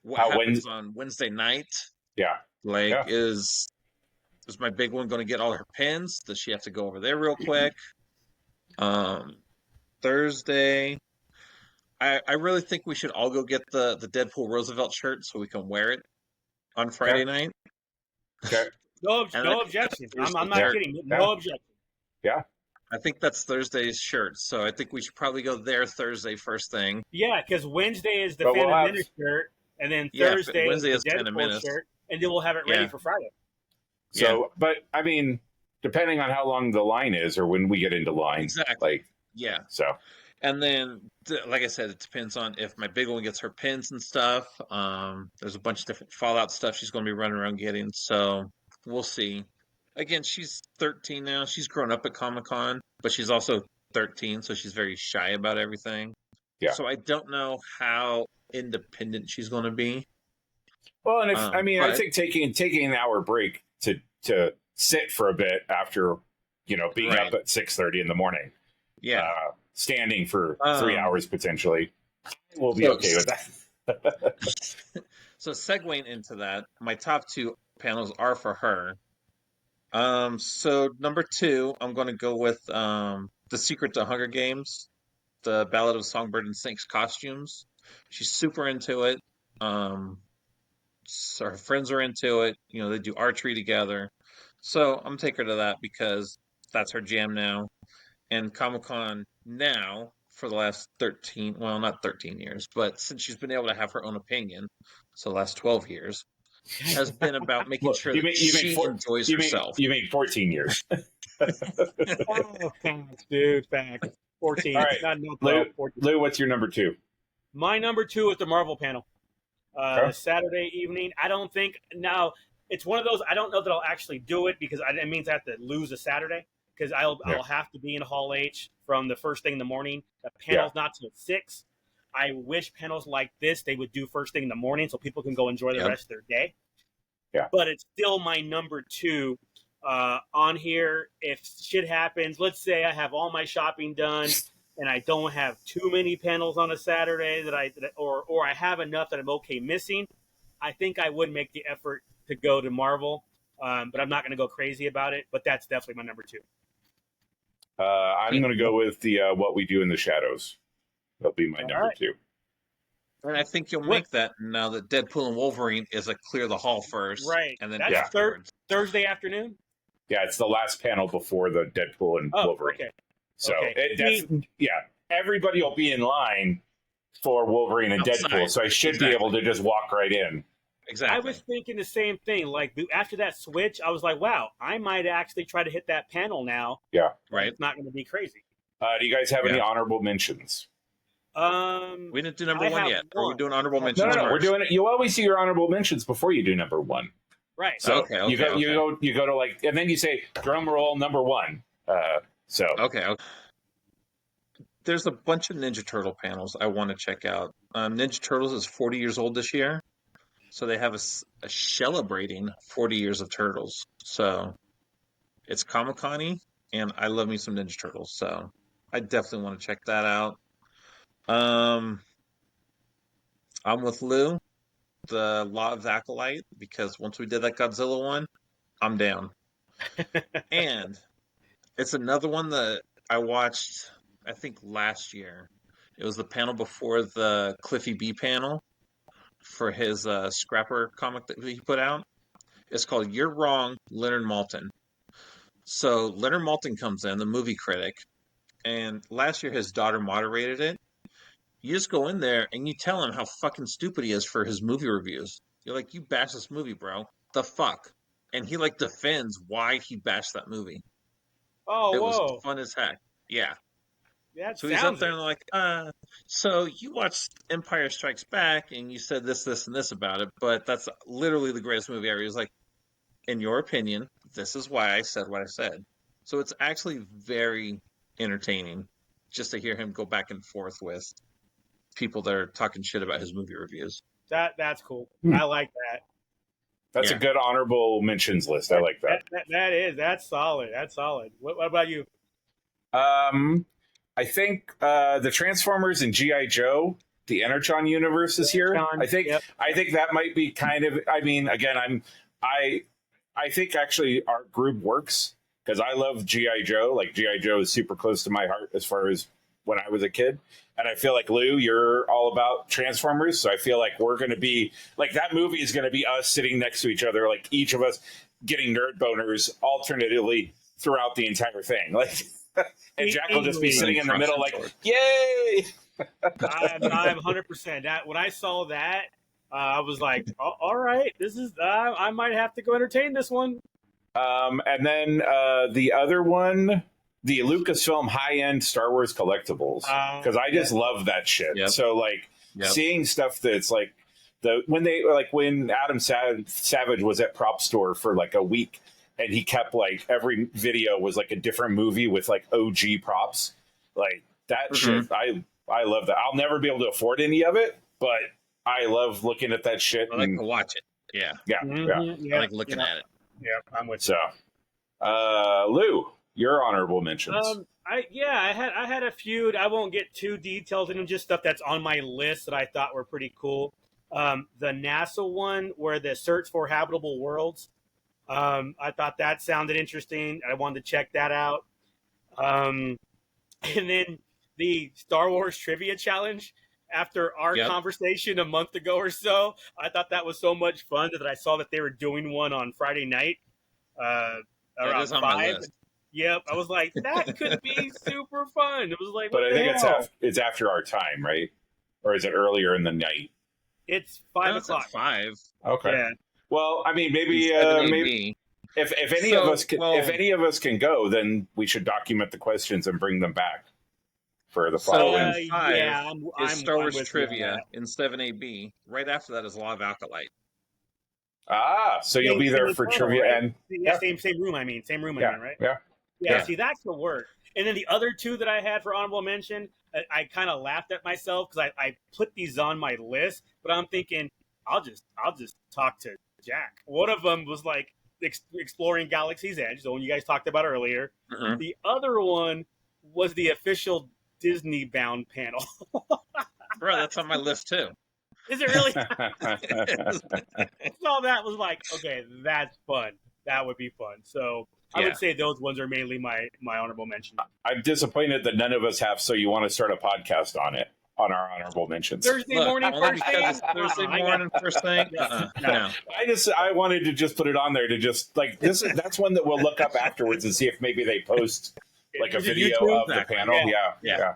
What happens on Wednesday night? Yeah. Is my big one going to get all her pins? Does she have to go over there real quick? Thursday, I really think we should all go get the Deadpool Roosevelt shirt so we can wear it on Friday night. Okay. No objection. I'm not kidding. No objection. Yeah. I think that's Thursday's shirt, so I think we should probably go there Thursday first thing. Yeah, because Wednesday is the Phantom Menace shirt, and then Thursday is the Deadpool shirt, and then we'll have it ready for Friday. So, but I mean, depending on how long the line is, or when we get into line, exactly. So, and then, like I said, it depends on if my big one gets her pins and stuff. There's a bunch of different Fallout stuff she's going to be running around getting, so we'll see. Again, she's 13 now. She's grown up at Comic-Con, but she's also 13, so she's very shy about everything. Yeah. So I don't know how independent she's going to be. Well, and I think taking an hour break to sit for a bit after, being up at 6:30 in the morning. Yeah. Standing for 3 hours potentially. We'll be okay with that. So segueing into that, my top 2 panels are for her. So number 2, I'm going to go with The Secret to Hunger Games, the Ballad of Songbird and Snakes costumes. She's super into it. So her friends are into it. They do archery together. So I'm going to take her to that because that's her jam now. And Comic-Con now, for the last 13, well, not 13 years, but since she's been able to have her own opinion, so the last 12 years, has been about making Well, sure that she enjoys herself. You mean 14 years. Oh, facts, dude, facts. 14. All right, Not no 12, Lou. 14. Lou, what's your number 2? My number 2 is the Marvel panel. Okay. Saturday evening. I don't think now it's one of those. I don't know that I'll actually do it because it means I have to lose a Saturday because I'll have to be in Hall H from the first thing in the morning. The panel's not till 6. I wish panels like this they would do first thing in the morning so people can go enjoy the rest of their day. Yeah. But it's still my number 2 on here. If shit happens, let's say I have all my shopping done and I don't have too many panels on a Saturday or I have enough that I'm okay missing, I think I would make the effort to go to Marvel. But I'm not going to go crazy about it. But that's definitely my number 2. I'm going to go with the What We Do in the Shadows. That'll be my number 2. And I think you'll make that now that Deadpool and Wolverine is a clear the hall first. Right. And then that's Thursday afternoon? Yeah, it's the last panel before the Deadpool and Wolverine. Okay. So, everybody will be in line for Wolverine and Deadpool, so I should be able to just walk right in. Exactly. I was thinking the same thing. Like, after that switch, I was like, wow, I might actually try to hit that panel now. Yeah. Right. It's not going to be crazy. Do you guys have any honorable mentions? We didn't do number 1 yet. Are we doing honorable mentions? No. We're doing it. You always do your honorable mentions before you do number 1. Right. So you go to like, and then you say drum roll number 1. Okay. There's a bunch of Ninja Turtle panels I want to check out. Ninja Turtles is 40 years old this year, so they have a celebrating 40 years of Turtles. So it's Comic-Con-y, and I love me some Ninja Turtles, so I definitely want to check that out. I'm with Lou, the Law of the Acolyte, because once we did that Godzilla one, I'm down. And it's another one that I watched, I think, last year. It was the panel before the Cliffy B panel for his Scrapper comic that he put out. It's called You're Wrong, Leonard Maltin. So Leonard Maltin comes in, the movie critic, and last year his daughter moderated it. You just go in there and you tell him how fucking stupid he is for his movie reviews. You're like, you bash this movie, bro. The fuck? And he like defends why he bashed that movie. Oh, it was fun as heck. Yeah. So he's up there and like, so you watched Empire Strikes Back and you said this, and this about it, but that's literally the greatest movie ever. He was like, in your opinion, this is why I said what I said. So it's actually very entertaining just to hear him go back and forth with people that are talking shit about his movie reviews. That's cool. I like that. That's a good honorable mentions list. I like that. That's solid. That's solid. What about you? I think the Transformers and G.I. Joe, the Energon universe is here. I think that might be kind of. I mean, again, I think actually our group works because I love G.I. Joe. Like G.I. Joe is super close to my heart as far as when I was a kid. And I feel like, Lou, you're all about Transformers. So I feel like we're going to be like that movie is going to be us sitting next to each other, like each of us getting nerd boners alternatively throughout the entire thing. Like, and Jack will just be sitting in the middle like, yay. I'm 100%. That when I saw that, I was like, all right, this is, I might have to go entertain this one. And then the other one, the Lucasfilm high-end Star Wars collectibles, because I just love that shit. Yep. So like seeing stuff that's like when Adam Savage was at Prop Store for like a week, and he kept like every video was like a different movie with like OG props, like that shit. I love that. I'll never be able to afford any of it, but I love looking at that shit. I like to watch it. Yeah. I like looking at it. Yeah, I'm with you. So, Lou, your honorable mentions. I had a few. I won't get too detailed in them. Just stuff that's on my list that I thought were pretty cool. The NASA one, where the search for habitable worlds. I thought that sounded interesting. I wanted to check that out. And then the Star Wars trivia challenge. After our conversation a month ago or so, I thought that was so much fun that I saw that they were doing one on Friday night around 5. Yep, I was like, that could be super fun. It was like, But what I the think hell? it's after our time, right? Or is it earlier in the night? It's 5 No, it's at o'clock. 5. Okay. Yeah. Well, I mean, maybe 7 maybe AB. if any of So, us can, well, if any of us can go, then we should document the questions and bring them back for the so following. in 5 Yeah, is Star I'm Wars with you on trivia. that. In 7 AB, right after that is Law of Acolyte. So you'll be there Same for panel, trivia right? and Yeah, same room. I mean, same room. I yeah, mean, right? yeah. Yeah. Yeah. See, that could work. And then the other two that I had for honorable mention, I kind of laughed at myself because I put these on my list, but I'm thinking I'll just talk to Jack. One of them was like exploring Galaxy's Edge, the one you guys talked about earlier. Mhm. The other one was the official Disney bound panel. Bro, that's on my list too. Is it really? So that was like, okay, that's fun. That would be fun. So I Yeah. would say those ones are mainly my honorable mention. I'm disappointed that none of us have. So you want to start a podcast on it on our honorable mentions? Thursday Look, morning, only first because thing. it's Thursday morning, first thing. No. I wanted to just put it on there to just like this. That's one that we'll look up afterwards and see if maybe they post like a Is it video YouTube? of the Exactly. panel. Yeah. Yeah.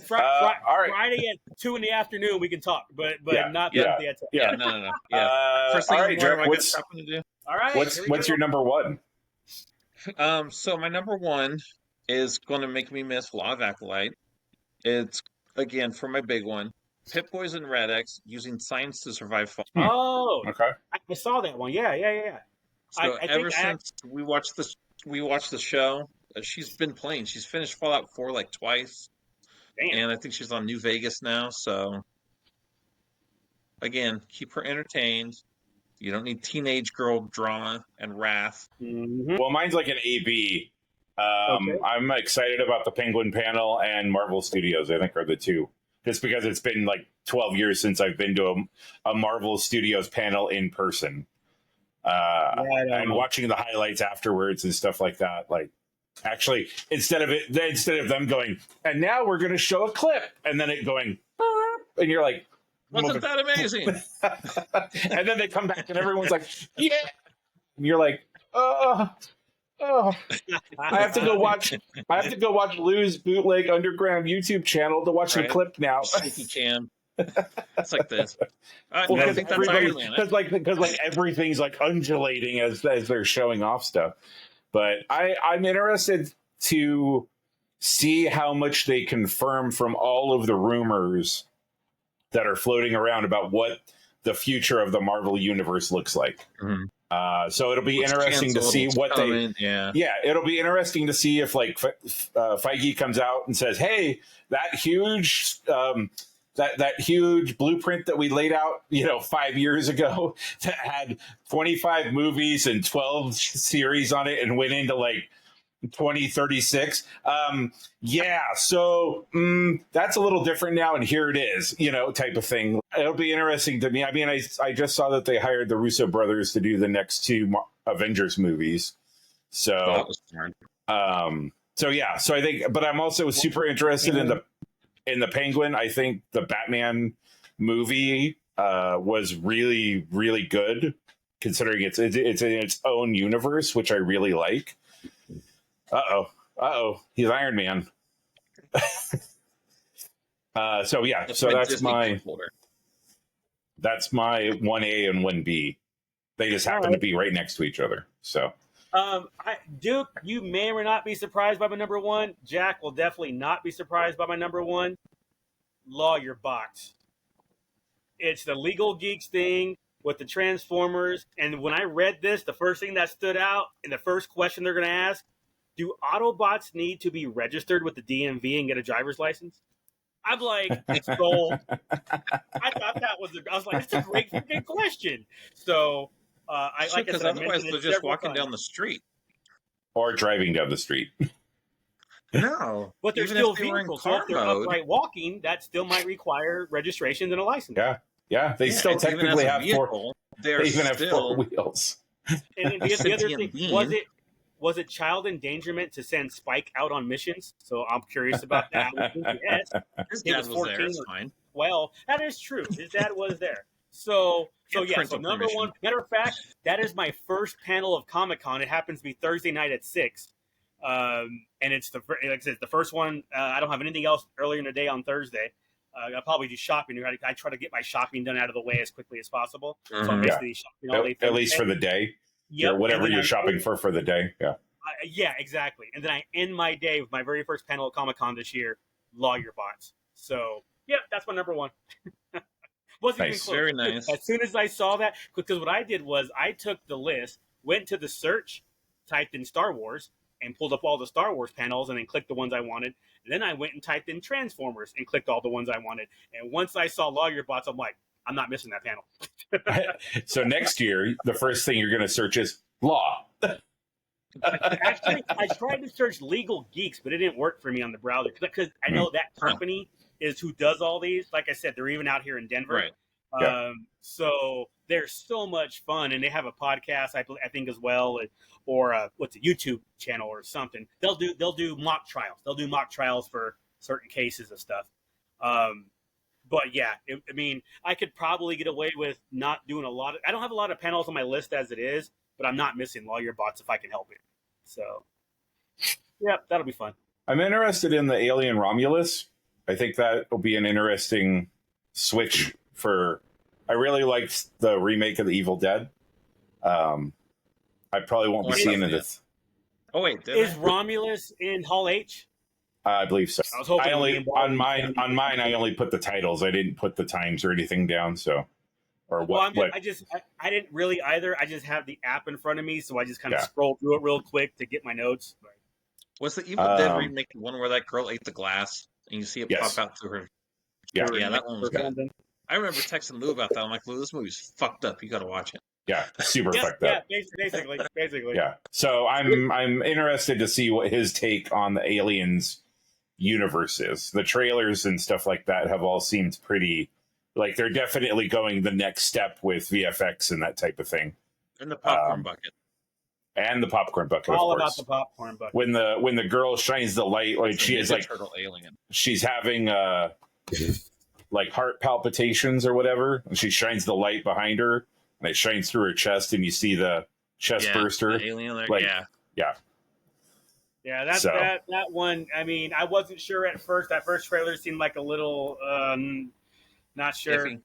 Fri- all right. Friday at 2 p.m. we can talk, but Yeah, not yeah. Thursday at 10. Yeah, no. Yeah. First thing all in right, the morning, Jack. I got something to do. All right. What's your number one? So my number one is going to make me miss Law of Acolyte. It's, again, for my big one, Pip Boys and Red X using science to survive fall. Oh, Okay. I saw that one. Yeah. So I ever think since we watched the show, she's been playing. She's finished Fallout 4 like twice, Damn. and I think she's on New Vegas now. So again, keep her entertained. You don't need teenage girl drama and wrath. Mhm. Well, mine's like an AB. Okay. I'm excited about the Penguin panel and Marvel Studios. I think are the two, just because it's been like 12 years since I've been to a Marvel Studios panel in person, and watching the highlights afterwards and stuff like that. Like, actually, instead of them going, and now we're going to show a clip, and then it going, and you're like, Wasn't that amazing? and then they come back and everyone's like, yeah, and you're like, oh. I have to go watch Lou's bootleg underground YouTube channel to watch the clip now. Shaky cam. It's like this. Well, I think that's Iron Man. because everything's like undulating as they're showing off stuff. But I'm interested to see how much they confirm from all of the rumors that are floating around about what the future of the Marvel universe looks like. Mm-hmm. So it'll be interesting to see what it'll be interesting to see if like Feige comes out and says, hey, that huge that huge blueprint that we laid out 5 years ago that had 25 movies and 12 series on it and went into like 2036. So that's a little different now, and here it is, type of thing. It'll be interesting to me. I mean, I just saw that they hired the Russo brothers to do the next two Avengers movies. So, that was smart. So I think, but I'm also super interested in the Penguin. I think the Batman movie was really, really good, considering it's in its own universe, which I really like. He's Iron Man. So that's my 1A and 1B. They just happen to be right next to each other. So, Duke, you may or may not be surprised by my number one. Jack will definitely not be surprised by my number one. Lawyer Box. It's the Legal Geeks thing with the Transformers. And when I read this, the first thing that stood out and the first question they're going to ask, do Autobots need to be registered with the DMV and get a driver's license? I'm like, so I thought that was I was like, that's a great freaking question. So because otherwise they're just walking down the street or driving down the street. No, but they're still vehicles. So if they're upright walking, that still might require registration and a license. Yeah. They still technically have four. They even have four wheels. And the other thing was it child endangerment to send Spike out on missions? So I'm curious about that. Yes, his dad was 14 there. It's fine. Well, that is true. His dad was there. So number one. Matter of fact, that is my first panel of Comic-Con. It happens to be Thursday night at 6. And it's like I said, the first one. I don't have anything else earlier in the day on Thursday. I'll probably do shopping. I try to get my shopping done out of the way as quickly as possible. So I'm basically shopping all day Thursday. At least for the day. Yep. Whatever you're shopping for the day. Yeah. Yeah, exactly. And then I end my day with my very first panel at Comic-Con this year, Lawyer Bots. So, yeah, that's my number one. Wasn't even close. Very nice. As soon as I saw that, because what I did was I took the list, went to the search, typed in Star Wars, and pulled up all the Star Wars panels and then clicked the ones I wanted. And then I went and typed in Transformers and clicked all the ones I wanted. And once I saw Lawyer Bots, I'm like, I'm not missing that panel. So next year, the first thing you're going to search is law. Actually, I tried to search Legal Geeks, but it didn't work for me on the browser because I know that company is who does all these. Like I said, they're even out here in Denver. Right. So they're so much fun, and they have a podcast, I think, as well, or what's a YouTube channel or something. They'll do mock trials. They'll do mock trials for certain cases of stuff. But yeah, I mean, I could probably get away with not doing a lot. I don't have a lot of panels on my list as it is, but I'm not missing Lawyer Bots if I can help it. So, yeah, that'll be fun. I'm interested in the Alien Romulus. I think that will be an interesting switch for. I really liked the remake of The Evil Dead. I probably won't be seeing it. Oh wait, is Romulus in Hall H? I believe so. I was hoping on mine. I only put the titles. I didn't put the times or anything down. So, or what? Well, I didn't really either. I just have the app in front of me, so I just kind of scroll through it real quick to get my notes. Was the Evil Dead remake the one where that girl ate the glass and you see it pop out through her? Yeah, that one was good. I remember texting Lou about that. I'm like, Lou, this movie's fucked up. You got to watch it. Yeah, super fucked up. Yeah, basically. Yeah. So I'm interested to see what his take on the Aliens universe is. The trailers and stuff like that have all seemed pretty like they're definitely going the next step with VFX and that type of thing. And the popcorn bucket. And the popcorn bucket. All of course. About the popcorn bucket. When the girl shines the light, like she is like turtle alien. She's having like heart palpitations or whatever, and she shines the light behind her, and it shines through her chest, and you see the chest burster. The alien there, like, yeah. That one. I mean, I wasn't sure at first. That first trailer seemed like a little not sure. Iffy.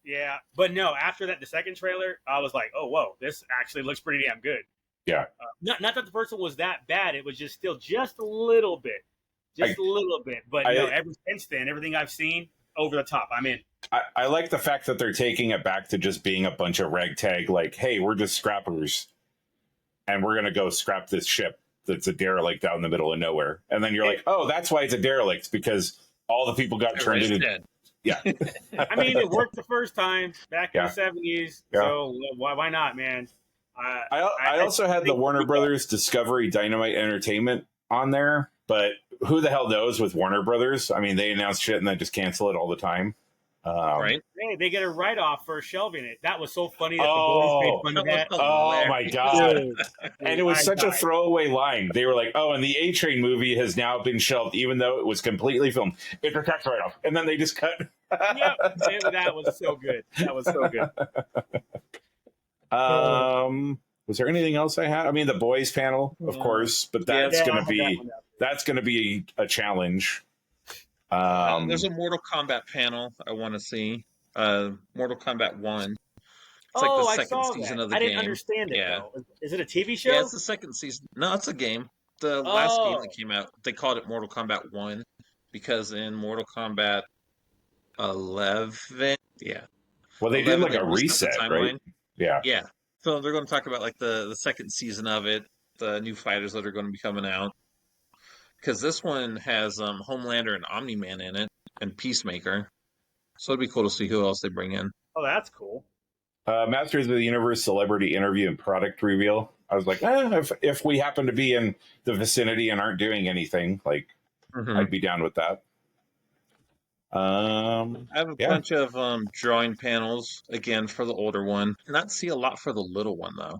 Yeah, but no. After that, the second trailer, I was like, oh, whoa, this actually looks pretty damn good. Yeah. Not that the first one was that bad. It was just still just a little bit. A little bit. But ever since then, everything I've seen, over the top. I'm in. I like the fact that they're taking it back to just being a bunch of ragtag, like, hey, we're just scrappers, and we're going to go scrap this ship that's a derelict out in the middle of nowhere. And then you're like, oh, that's why it's a derelict, because all the people got turned into... dead. Yeah. I mean, it worked the first time back in the 70s, so why not, man? I also had the Warner Brothers Discovery Dynamite Entertainment on there, but who the hell knows with Warner Brothers? I mean, they announce shit and then just cancel it all the time. Right? Hey, they get a write-off for shelving it. That was so funny that the boys made fun of that. Oh, my God. And it was such a throwaway line. They were like, oh, and the A-Train movie has now been shelved, even though it was completely filmed. It's a tax write-off. And then they just cut. Yep. That was so good. That was so good. Was there anything else I had? I mean, the boys panel, of course, but that's going to be a challenge. There's a Mortal Kombat panel I want to see. Mortal Kombat 1. It's like the second season of the game. I didn't understand it, though. Is it a TV show? Yeah, it's the second season. No, it's a game. The last game that came out, they called it Mortal Kombat 1 because in Mortal Kombat 11, well, they did like a reset, right? Yeah. Yeah. So they're going to talk about like the second season of it, the new fighters that are going to be coming out. Because this one has Homelander and Omni-Man in it, and Peacemaker. So it'd be cool to see who else they bring in. Oh, that's cool. Masters of the Universe celebrity interview and product reveal. I was like, if we happen to be in the vicinity and aren't doing anything, like, I'd be down with that. I have a bunch of drawing panels, again, for the older one. Not see a lot for the little one, though.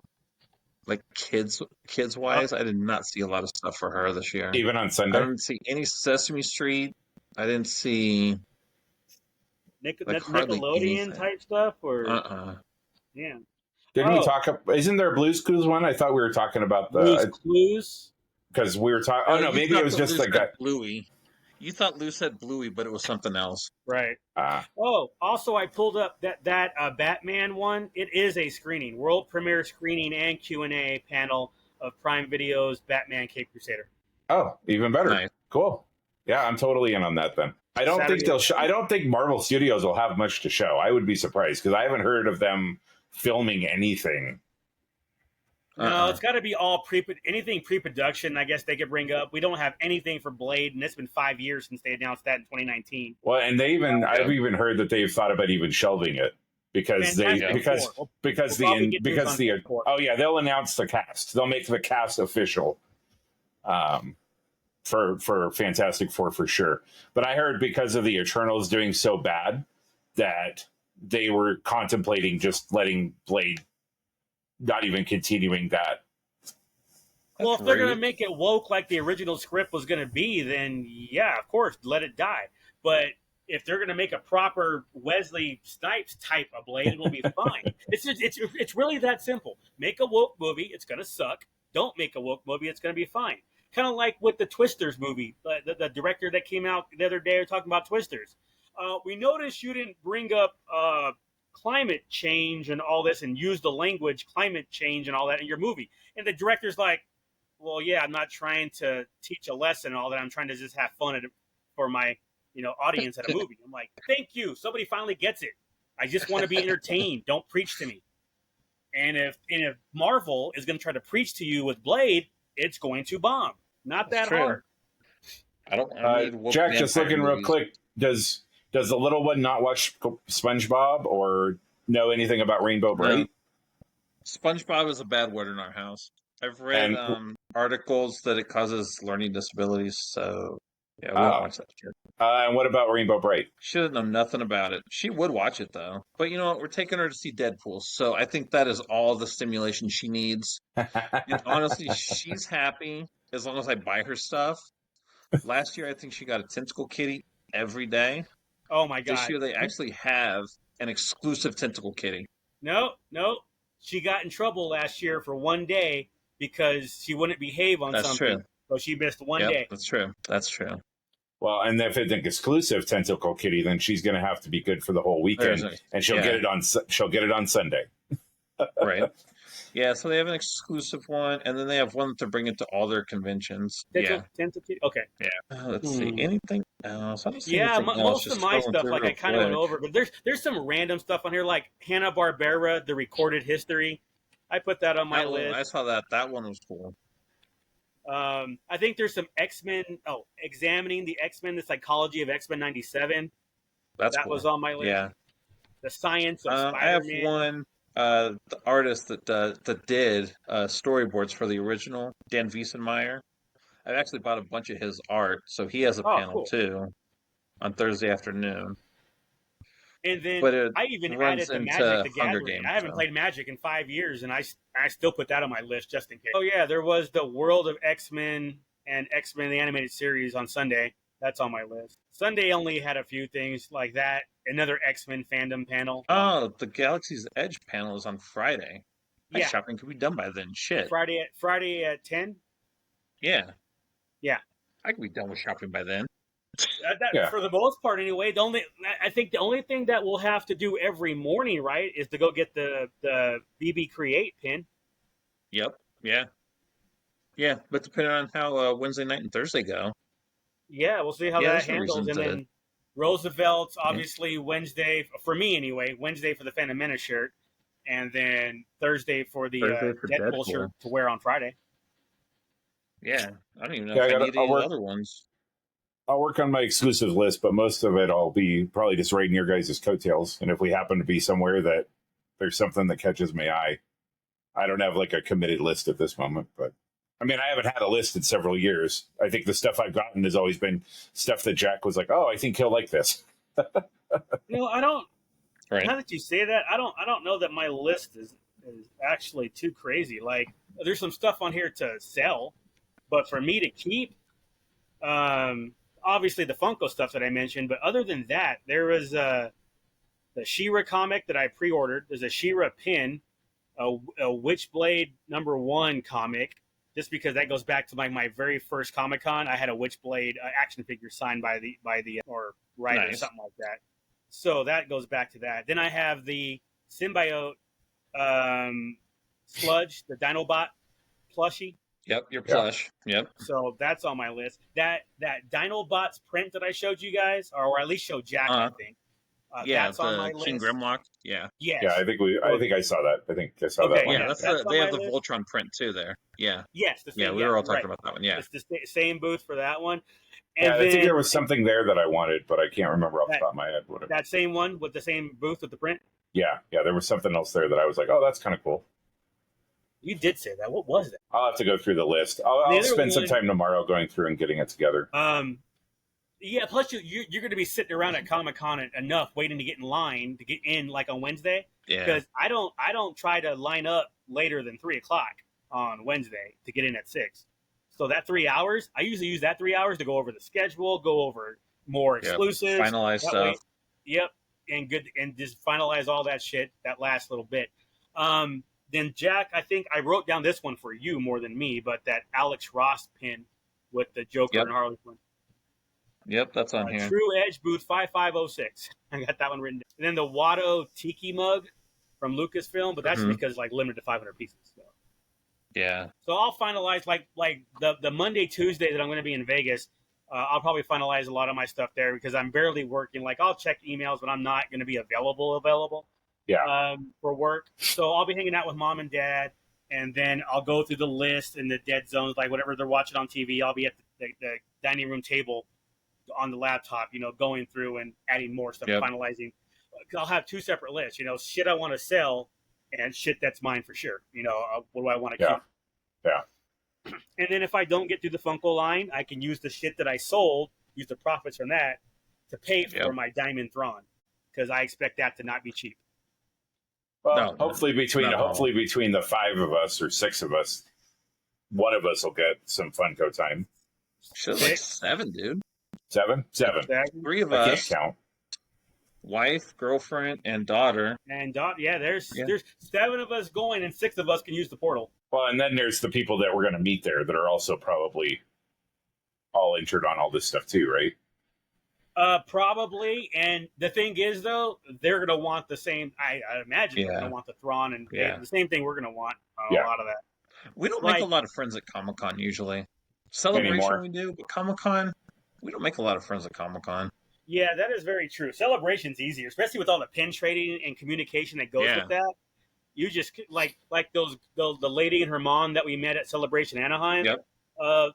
Like kids-wise, I did not see a lot of stuff for her this year. Even on Sunday? I didn't see any Sesame Street. I didn't see... Nickelodeon type stuff? Or Yeah. Didn't we talk... Isn't there a Blue's Clues one? I thought we were talking about the... Blue's Clues? because we were talking. Oh no, you maybe it thought was that just Lou the said guy. Bluey. You thought Lou said Bluey, but it was something else. Right. Ah, Oh, also I pulled up that Batman one. It is a screening, world premiere screening and Q&A panel of Prime Video's Batman Cape Crusader. oh, even better. Nice. Cool. Yeah, I'm totally in on that then. I don't think Saturday. I don't think Marvel Studios will have much to show. I would be surprised because I haven't heard of them filming anything. No, it's got to be all anything pre-production. I guess they could bring up. We don't have anything for Blade, and it's been 5 years since they announced that in 2019. Well, and I've even heard that they've thought about even shelving it because oh yeah, they'll announce the cast. They'll make the cast official. For Fantastic Four for sure. But I heard because of the Eternals doing so bad that they were contemplating just letting Blade, not even continuing that. Well, if they're going to make it woke like the original script was going to be, then yeah, of course, let it die. But if they're going to make a proper Wesley Snipes type of Blade, it'll be fine. It's really that simple. Make a woke movie, it's going to suck. Don't make a woke movie, it's going to be fine. Kind of like with the Twisters movie, the director that came out the other day talking about Twisters. We noticed you didn't bring up climate change and all this and use the language climate change and all that in your movie. And the director's like, well, yeah, I'm not trying to teach a lesson and all that. I'm trying to just have fun for my audience at a movie. I'm like, thank you. Somebody finally gets it. I just want to be entertained. Don't preach to me. And if Marvel is going to try to preach to you with Blade, it's going to bomb. Not that hard. I need Jack, just looking real quick. Does the little one not watch SpongeBob or know anything about Rainbow Bright? No. SpongeBob is a bad word in our house. I've read articles that it causes learning disabilities, so yeah, we don't watch that shit. And what about Rainbow Bright? She doesn't know nothing about it. She would watch it though, but you know what? We're taking her to see Deadpool, so I think that is all the stimulation she needs. And honestly, she's happy as long as I buy her stuff. Last year, I think she got a tentacle kitty every day. Oh my god! This year, they actually have an exclusive tentacle kitty. No. She got in trouble last year for one day because she wouldn't behave on something. True. So she missed one day. That's true. Well, and if it's an exclusive tentacle kitty, then she's going to have to be good for the whole weekend, and she'll get it on Sunday. Right. Yeah. So they have an exclusive one, and then they have one that they're bringing to all their conventions. Tentacle kitty. Okay. Yeah. Let's see. Anything else? Most of my stuff, like I kind of went over, but there's some random stuff on here, like Hanna-Barbera, the recorded history. I put that on my list. I saw that. That one was cool. I think there's some X-Men. Oh, examining the X-Men, the psychology of X-Men '97. That cool. Was on my list. Yeah. The science of Spider-Man. I have one. The artist that did storyboards for the original, Dan Wiesenmeyer. I've actually bought a bunch of his art, so he has a panel too on Thursday afternoon. And then I even added the Magic the Gathering. I haven't played Magic in 5 years, and I still put that on my list just in case. Oh yeah, there was the World of X-Men and X-Men the Animated Series on Sunday. That's on my list. Sunday only had a few things like that. Another X-Men fandom panel. Oh, the Galaxy's Edge panel is on Friday. My shopping could be done by then. Shit. Friday at 10? Yeah. Yeah. I could be done with shopping by then. For the most part, anyway. I think the only thing that we'll have to do every morning, right, is to go get the BB Create pin. Yep. Yeah. Yeah, but depending on how Wednesday night and Thursday go. Yeah, we'll see how that handles. And then Roosevelt's obviously Wednesday, for me anyway, Wednesday for the Phantom Menace shirt, and then Thursday for the Deadpool shirt to wear on Friday. Yeah, I don't even know if I need any other ones. I'll work on my exclusive list, but most of it I'll be probably just riding your guys' coattails. And if we happen to be somewhere that there's something that catches my eye, I don't have like a committed list at this moment. But I mean, I haven't had a list in several years. I think the stuff I've gotten has always been stuff that Jack was like, "Oh, I think he'll like this." I don't. Right. Now that you say that, I don't know that my list is actually too crazy. Like, there's some stuff on here to sell, but for me to keep, obviously the Funko stuff that I mentioned. But other than that, there was the She-Ra comic that I pre-ordered. There's a She-Ra pin, a Witchblade #1 comic, just because that goes back to my very first Comic-Con. I had a Witchblade action figure signed by the or writer or something like that. So that goes back to that. Then I have the Symbiote Sludge, the Dinobot plushie. Yep, your plush. Yep. So that's on my list. That Dinobot's print that I showed you guys, or at least showed Jack, I think. That's on my King list. Grimlock. Yeah. Yes. Yeah, I think I saw that. I think I saw that one. Yeah, they have the list. Voltron print too there. Yeah. Yes. The same, we were all talking about that one. Yeah. It's the same booth for that one. And I think there was something there that I wanted, but I can't remember off the top of my head. Whatever. That same one with the same booth with the print? Yeah, there was something else there that I was like, oh, that's kind of cool. You did say that. What was that? I'll have to go through the list. I'll spend some time tomorrow going through and getting it together. Yeah, plus you're going to be sitting around at Comic-Con enough waiting to get in line to get in like on Wednesday. Yeah. Because I don't try to line up later than 3 o'clock on Wednesday to get in at 6. So that 3 hours, I usually use that 3 hours to go over the schedule, go over more exclusives, finalize stuff. And just finalize all that shit that last little bit. Then Jack, I think I wrote down this one for you more than me, but that Alex Ross pin with the Joker and Harley Quinn. Yep, that's on here. True Edge booth 5506. I got that one written down. And then the Watto Tiki mug from Lucasfilm, but that's because like limited to 500 pieces. So. Yeah. So I'll finalize like the Monday, Tuesday that I'm going to be in Vegas. I'll probably finalize a lot of my stuff there because I'm barely working. Like I'll check emails, but I'm not going to be available. Yeah. For work. So I'll be hanging out with mom and dad, and then I'll go through the list and the dead zones, like whatever they're watching on TV. I'll be at the dining room table on the laptop, going through and adding more stuff, finalizing. I'll have 2 separate lists, shit I want to sell and shit that's mine for sure. What do I want to keep? Yeah. And then if I don't get through the Funko line, I can use the shit that I sold, use the profits from that to pay for my Diamond Thrawn, because I expect that to not be cheap. Well, hopefully between the 5 of us or 6 of us, one of us will get some Funko time. Should like 7, dude. 7? 7. 3 of us. I us. can't count. Wife, girlfriend, and daughter. There's 7 of us going, and 6 of us can use the portal. Well, and then there's the people that we're going to meet there that are also probably all entered on all this stuff too, right? Probably. And the thing is, though, they're going to want the same. I imagine they're going to want the Thrawn and the same thing we're going to want. A lot of that. We don't make a lot of friends at Comic-Con usually. Celebration anymore. We do, but Comic-Con, we don't make a lot of friends at Comic-Con. Yeah, that is very true. Celebration's easier, especially with all the pin trading and communication that goes with that. You just like the lady and her mom that we met at Celebration Anaheim. Yep.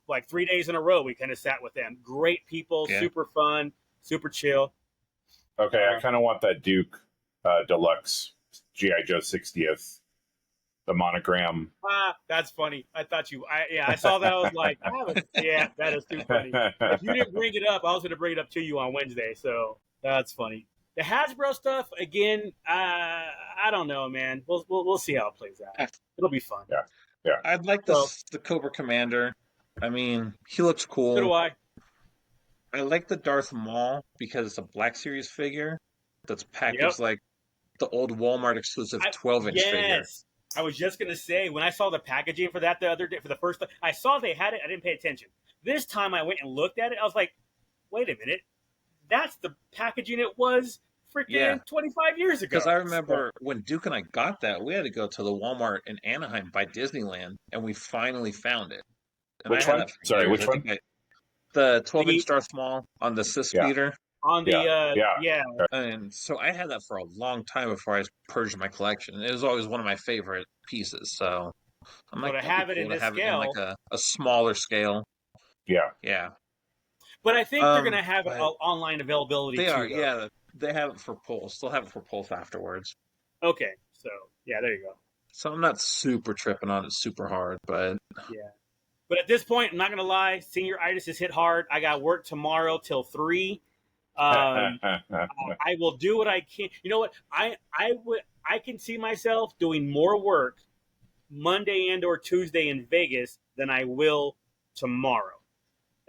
Like 3 days in a row, we kind of sat with them. Great people, super fun, super chill. Okay, I kind of want that Duke Deluxe G.I. Joe 60th, the monogram. That's funny. I thought I saw that. I was like, that is too funny. If you didn't bring it up, I was going to bring it up to you on Wednesday. So that's funny. The Hasbro stuff, again, I don't know, man. We'll see how it plays out. It'll be fun. Yeah. I'd like the Cobra Commander. I mean, he looks cool. So do I. I like the Darth Maul because it's a Black Series figure that's packaged like the old Walmart exclusive 12-inch figure. Yes. I was just going to say, when I saw the packaging for that the other day, for the first time, I saw they had it. I didn't pay attention. This time I went and looked at it. I was like, wait a minute. That's the packaging it was freaking 25 years ago. Because I remember when Duke and I got that, we had to go to the Walmart in Anaheim by Disneyland, and we finally found it. And which one? Sorry, which one? The 12-inch Darth Maul on the Sis Speeder. On the, And so I had that for a long time before I purged my collection. It was always one of my favorite pieces. So I'm like, to have it in this scale, in like a smaller scale. Yeah. But I think they're going to have online availability. They are, yeah. They have it for polls. They'll have it for polls afterwards. Okay, so there you go. So I'm not super tripping on it super hard, but But at this point, I'm not going to lie. Senioritis has hit hard. I got work tomorrow till 3. I will do what I can. You know what? I can see myself doing more work Monday and or Tuesday in Vegas than I will tomorrow,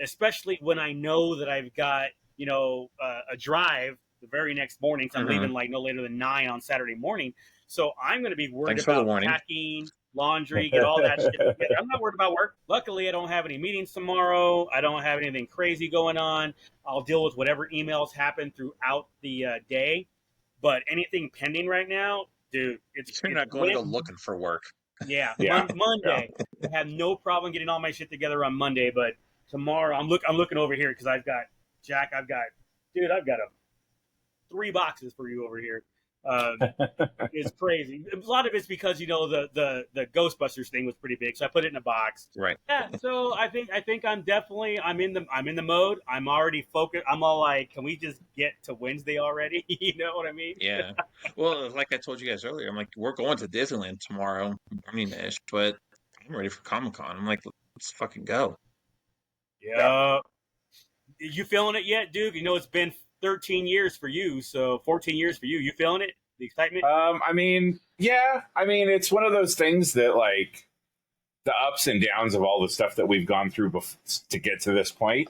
especially when I know that I've got a drive the very next morning. So I'm leaving like no later than 9 on Saturday morning. So I'm going to be worried about packing. laundry, get all that shit together. I'm not worried about work. Luckily, I don't have any meetings tomorrow. I don't have anything crazy going on. I'll deal with whatever emails happen throughout the day. But anything pending right now, dude, you're not going to go looking for work. Yeah, Yeah. Monday. I have no problem getting all my shit together on Monday, but tomorrow I'm looking over here because I've got 3 boxes for you over here. It's crazy. A lot of it's because the Ghostbusters thing was pretty big, so I put it in a box. Right. Yeah. So I think I'm in the mode. I'm already focused. I'm all like, can we just get to Wednesday already? You know what I mean? Yeah. Well, like I told you guys earlier, I'm like, we're going to Disneyland tomorrow, morning-ish, but I'm ready for Comic-Con. I'm like, let's fucking go. Yeah. You feeling it yet, Duke? It's been 13 years for you, so 14 years for you. You feeling it? The excitement? I mean, yeah. I mean, it's one of those things that, like, the ups and downs of all the stuff that we've gone through to get to this point.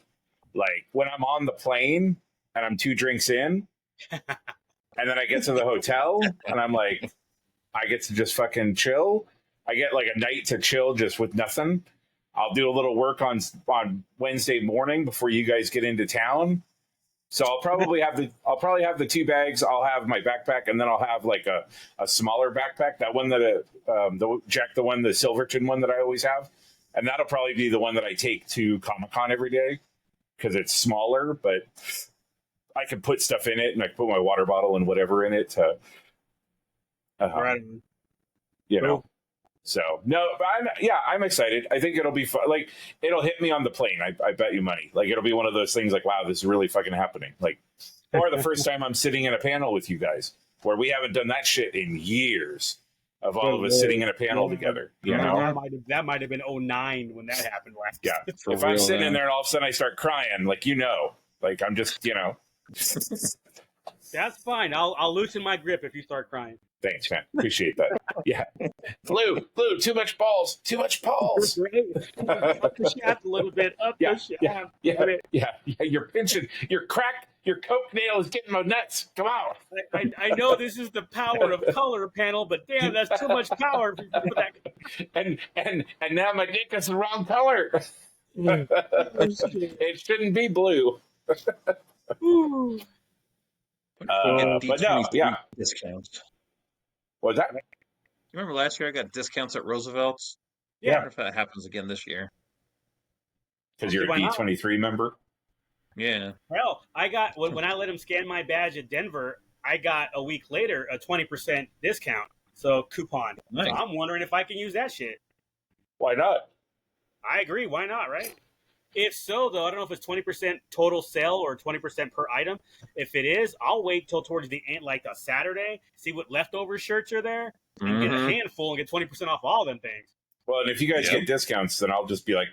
Like, when I'm on the plane and I'm 2 drinks in, and then I get to the hotel and I'm like, I get to just fucking chill. I get like a night to chill just with nothing. I'll do a little work on Wednesday morning before you guys get into town. So I'll probably have the 2 bags. I'll have my backpack, and then I'll have like a smaller backpack. That one that the Silverton one that I always have, and that'll probably be the one that I take to Comic-Con every day because it's smaller, but I can put stuff in it, and I can put my water bottle and whatever in it to, Right. you know. So no, but I'm excited. I think it'll be fun. Like, it'll hit me on the plane. I bet you money. Like, it'll be one of those things like, wow, this is really fucking happening. Like, or the first time I'm sitting in a panel with you guys, where we haven't done that shit in years of all of us sitting in a panel together. You know, that might have been 2009 when that happened last. Yeah. If I'm sitting in there and all of a sudden I start crying, like, like I'm just, That's fine. I'll loosen my grip if you start crying. Thanks, man. Appreciate that. Yeah. Blue, too much balls. Up the shaft a little bit. Up the shaft. Yeah. You're pinching. Your coke nail is getting my nuts. Come on. I know this is the power of color panel, but damn, that's too much power for that. And now my dick is the wrong color. It shouldn't be blue. Ooh. But no, yeah. Discounts. What was that? You remember last year I got discounts at Roosevelt's? Yeah. I wonder if that happens again this year. Because you're a D23 member? Yeah. Hell, I got when I let him scan my badge at Denver, I got a week later a 20% discount. So coupon. Nice. So I'm wondering if I can use that shit. Why not? I agree. Why not, right? If so, though, I don't know if it's 20% total sale or 20% per item. If it is, I'll wait till towards the end, like a Saturday, see what leftover shirts are there, and get a handful and get 20% off all them things. Well, and if you guys get discounts, then I'll just be like,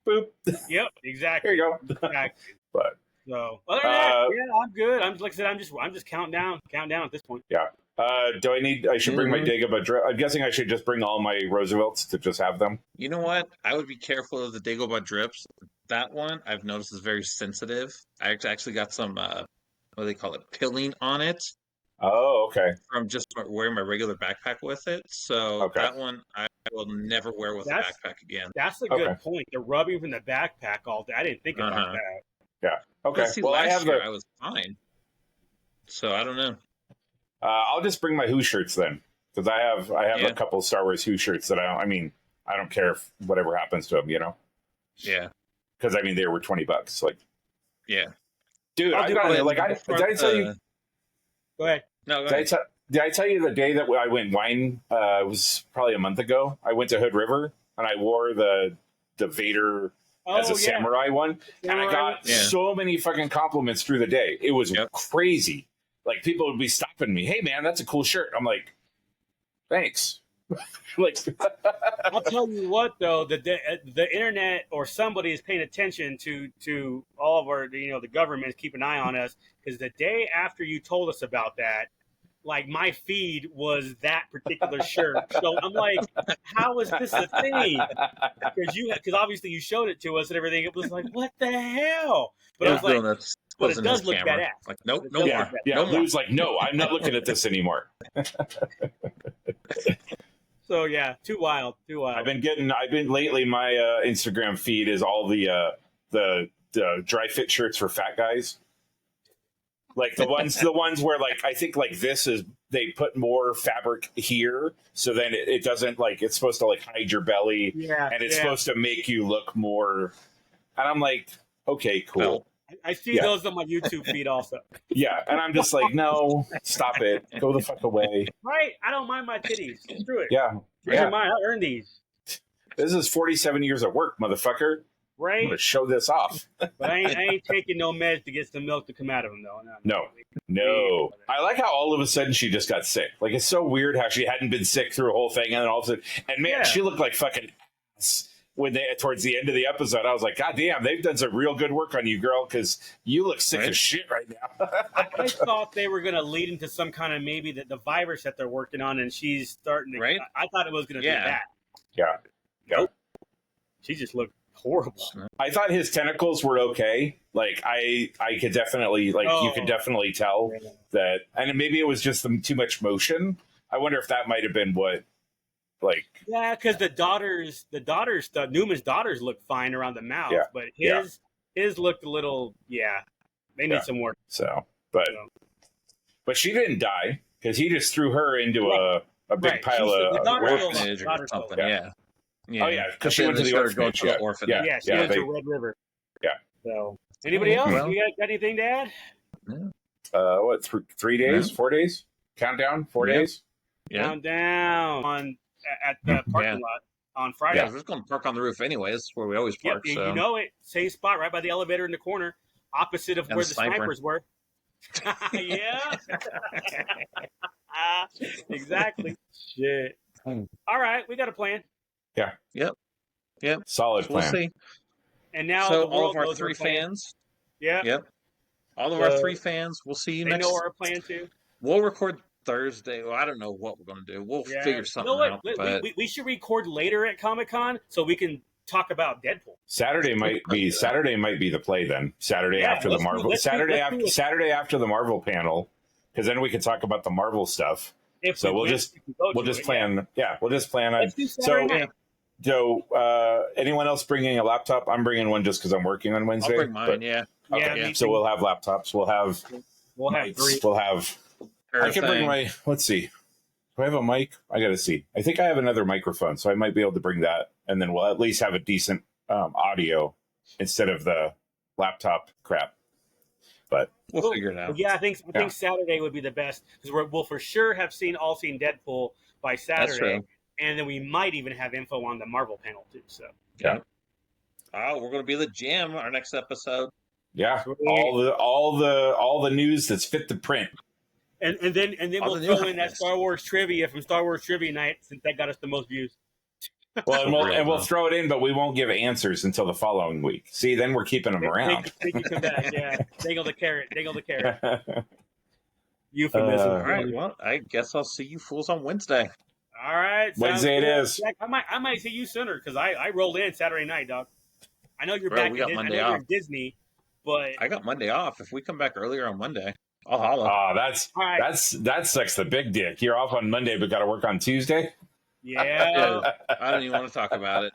boop. Yep, exactly. Here you go. Exactly. But so, other than that, I'm good. I'm just counting down at this point. Yeah. Do I should bring my Dagobah drip? I'm guessing I should just bring all my Roosevelts to just have them. You know what? I would be careful of the Dagobah drips. That one I've noticed is very sensitive. I actually got some, what do they call it, pilling on it. Oh, okay. From just wearing my regular backpack with it. So that one I will never wear with a backpack again. That's a good point. The rubbing from the backpack all day. I didn't think about that. Yeah. Okay. See, last year I was fine. So I don't know. I'll just bring my Who shirts then, because I have a couple Star Wars Who shirts that I don't care if whatever happens to them, Yeah. Because they were $20. Like, yeah, dude, I got it. Like, did I tell you? Go ahead. No, go ahead. Did I tell you the day that I went wine? It was probably a month ago. I went to Hood River and I wore the Vader as a samurai one, and I got so many fucking compliments through the day. It was crazy. Like, people would be stopping me. Hey, man, that's a cool shirt. I'm like, thanks. Like, I'll tell you what, though, the internet or somebody is paying attention to all of our, the government is keeping an eye on us, because the day after you told us about that, like, my feed was that particular shirt. So I'm like, how is this a thing? Because obviously you showed it to us and everything. It was like, what the hell? But I was like, but it does look badass. Like, nope, no more. Yeah, Lou's like, no, I'm not looking at this anymore. So yeah, too wild. I've been lately. My Instagram feed is all the dry fit shirts for fat guys. Like the ones where like I think like this is they put more fabric here, so then it doesn't like it's supposed to like hide your belly, and it's supposed to make you look more. And I'm like, okay, cool. I see those on my YouTube feed also. Yeah, and I'm just like, no, stop it, go the fuck away. Right, I don't mind my titties. Screw it. Yeah, These are mine. I earned these. This is 47 years of work, motherfucker. Right. I'm gonna show this off. But I ain't taking no meds to get some milk to come out of them, though. No. I like how all of a sudden she just got sick. Like, it's so weird how she hadn't been sick through a whole thing, and then all of a sudden, and man, she looked like fucking ass when towards the end of the episode. I was like, God damn, they've done some real good work on you, girl, because you look sick as shit right now. I thought they were going to lead into some kind of maybe the virus that they're working on, and she's starting to. Right. I thought it was going to be that. Yeah. Nope. She just looked horrible. I thought his tentacles were okay. Like I could definitely you could definitely tell that, and maybe it was just too much motion. I wonder if that might have been what, like. Yeah, because Newman's daughters looked fine around the mouth, but his looked a little. Yeah, they need some work. So, but she didn't die because he just threw her into a big pile of orphanage or something. Yeah. Oh yeah, because she went to the orphanage. Yeah, she went to Red River. Yeah. So, anybody else? You got anything to add? What? 3 days? 4 days? Countdown? 4 days? Yeah. Countdown at the parking lot on Friday. Yeah, we're just going to park on the roof anyway. This is where we always park. Yep, you know it. Same spot, right by the elevator in the corner, opposite of where the snipers were. Yeah. Exactly. Shit. All right, we got a plan. Yeah. Yep. Solid plan. We'll see. And now all of our 3 fans. Yeah. Yep. All of our 3 fans. We'll see you next. They know our plan too. We'll record Thursday. Well, I don't know what we're going to do. We'll figure something out. But we should record later at Comic-Con so we can talk about Deadpool. Saturday might be the play then. Saturday after the Marvel. Saturday after the Marvel panel, because then we can talk about the Marvel stuff. We'll just plan. Yeah, we'll just plan on. So, anyone else bringing a laptop? I'm bringing one just because I'm working on Wednesday. I'll bring mine. Okay. So we'll have laptops. We'll have 3. We'll have. I can bring my. Let's see. Do I have a mic? I got to see. I think I have another microphone, so I might be able to bring that, and then we'll at least have a decent audio instead of the laptop crap. But we'll figure it out. Yeah, I think Saturday would be the best because we'll for sure have seen Deadpool by Saturday, and then we might even have info on the Marvel panel too. So we're going to be the jam our next episode. Yeah, all the news that's fit to print. And then we'll throw in that Star Wars trivia from Star Wars Trivia Night since that got us the most views. Well, and we'll throw it in, but we won't give answers until the following week. See, then we're keeping them around. They can come back, Dangle the carrot. Euphemism. All right, well, I guess I'll see you fools on Wednesday. All right. Wednesday it is. Jack, I might see you sooner because I rolled in Saturday night, dog. I know you're back in Disney, but I got Monday off. If we come back earlier on Monday, I'll holla. Oh, that sucks the big dick. You're off on Monday, but got to work on Tuesday. Yeah, I don't even want to talk about it.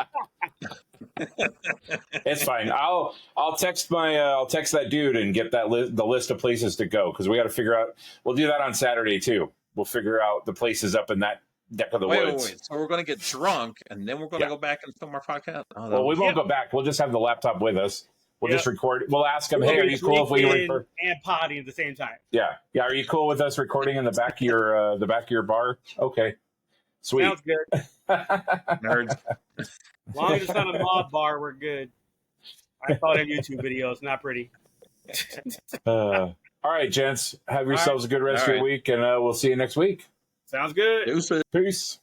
It's fine. I'll text that dude and get the list of places to go because we got to figure out. We'll do that on Saturday too. We'll figure out the places up in that neck of the woods. Wait. So we're going to get drunk and then we're going to go back and film our podcast. Well, we won't go back. We'll just have the laptop with us. We'll just record. We'll ask him, "Hey, are you cool if we record and potty at the same time?" Yeah. Are you cool with us recording in the back of your bar? Okay. Sweet. Sounds good. Nerds. As long as it's not a mob bar, we're good. I thought in YouTube videos, not pretty. All right, gents. Have yourselves a good rest of your week, and we'll see you next week. Sounds good. Deuces. Peace.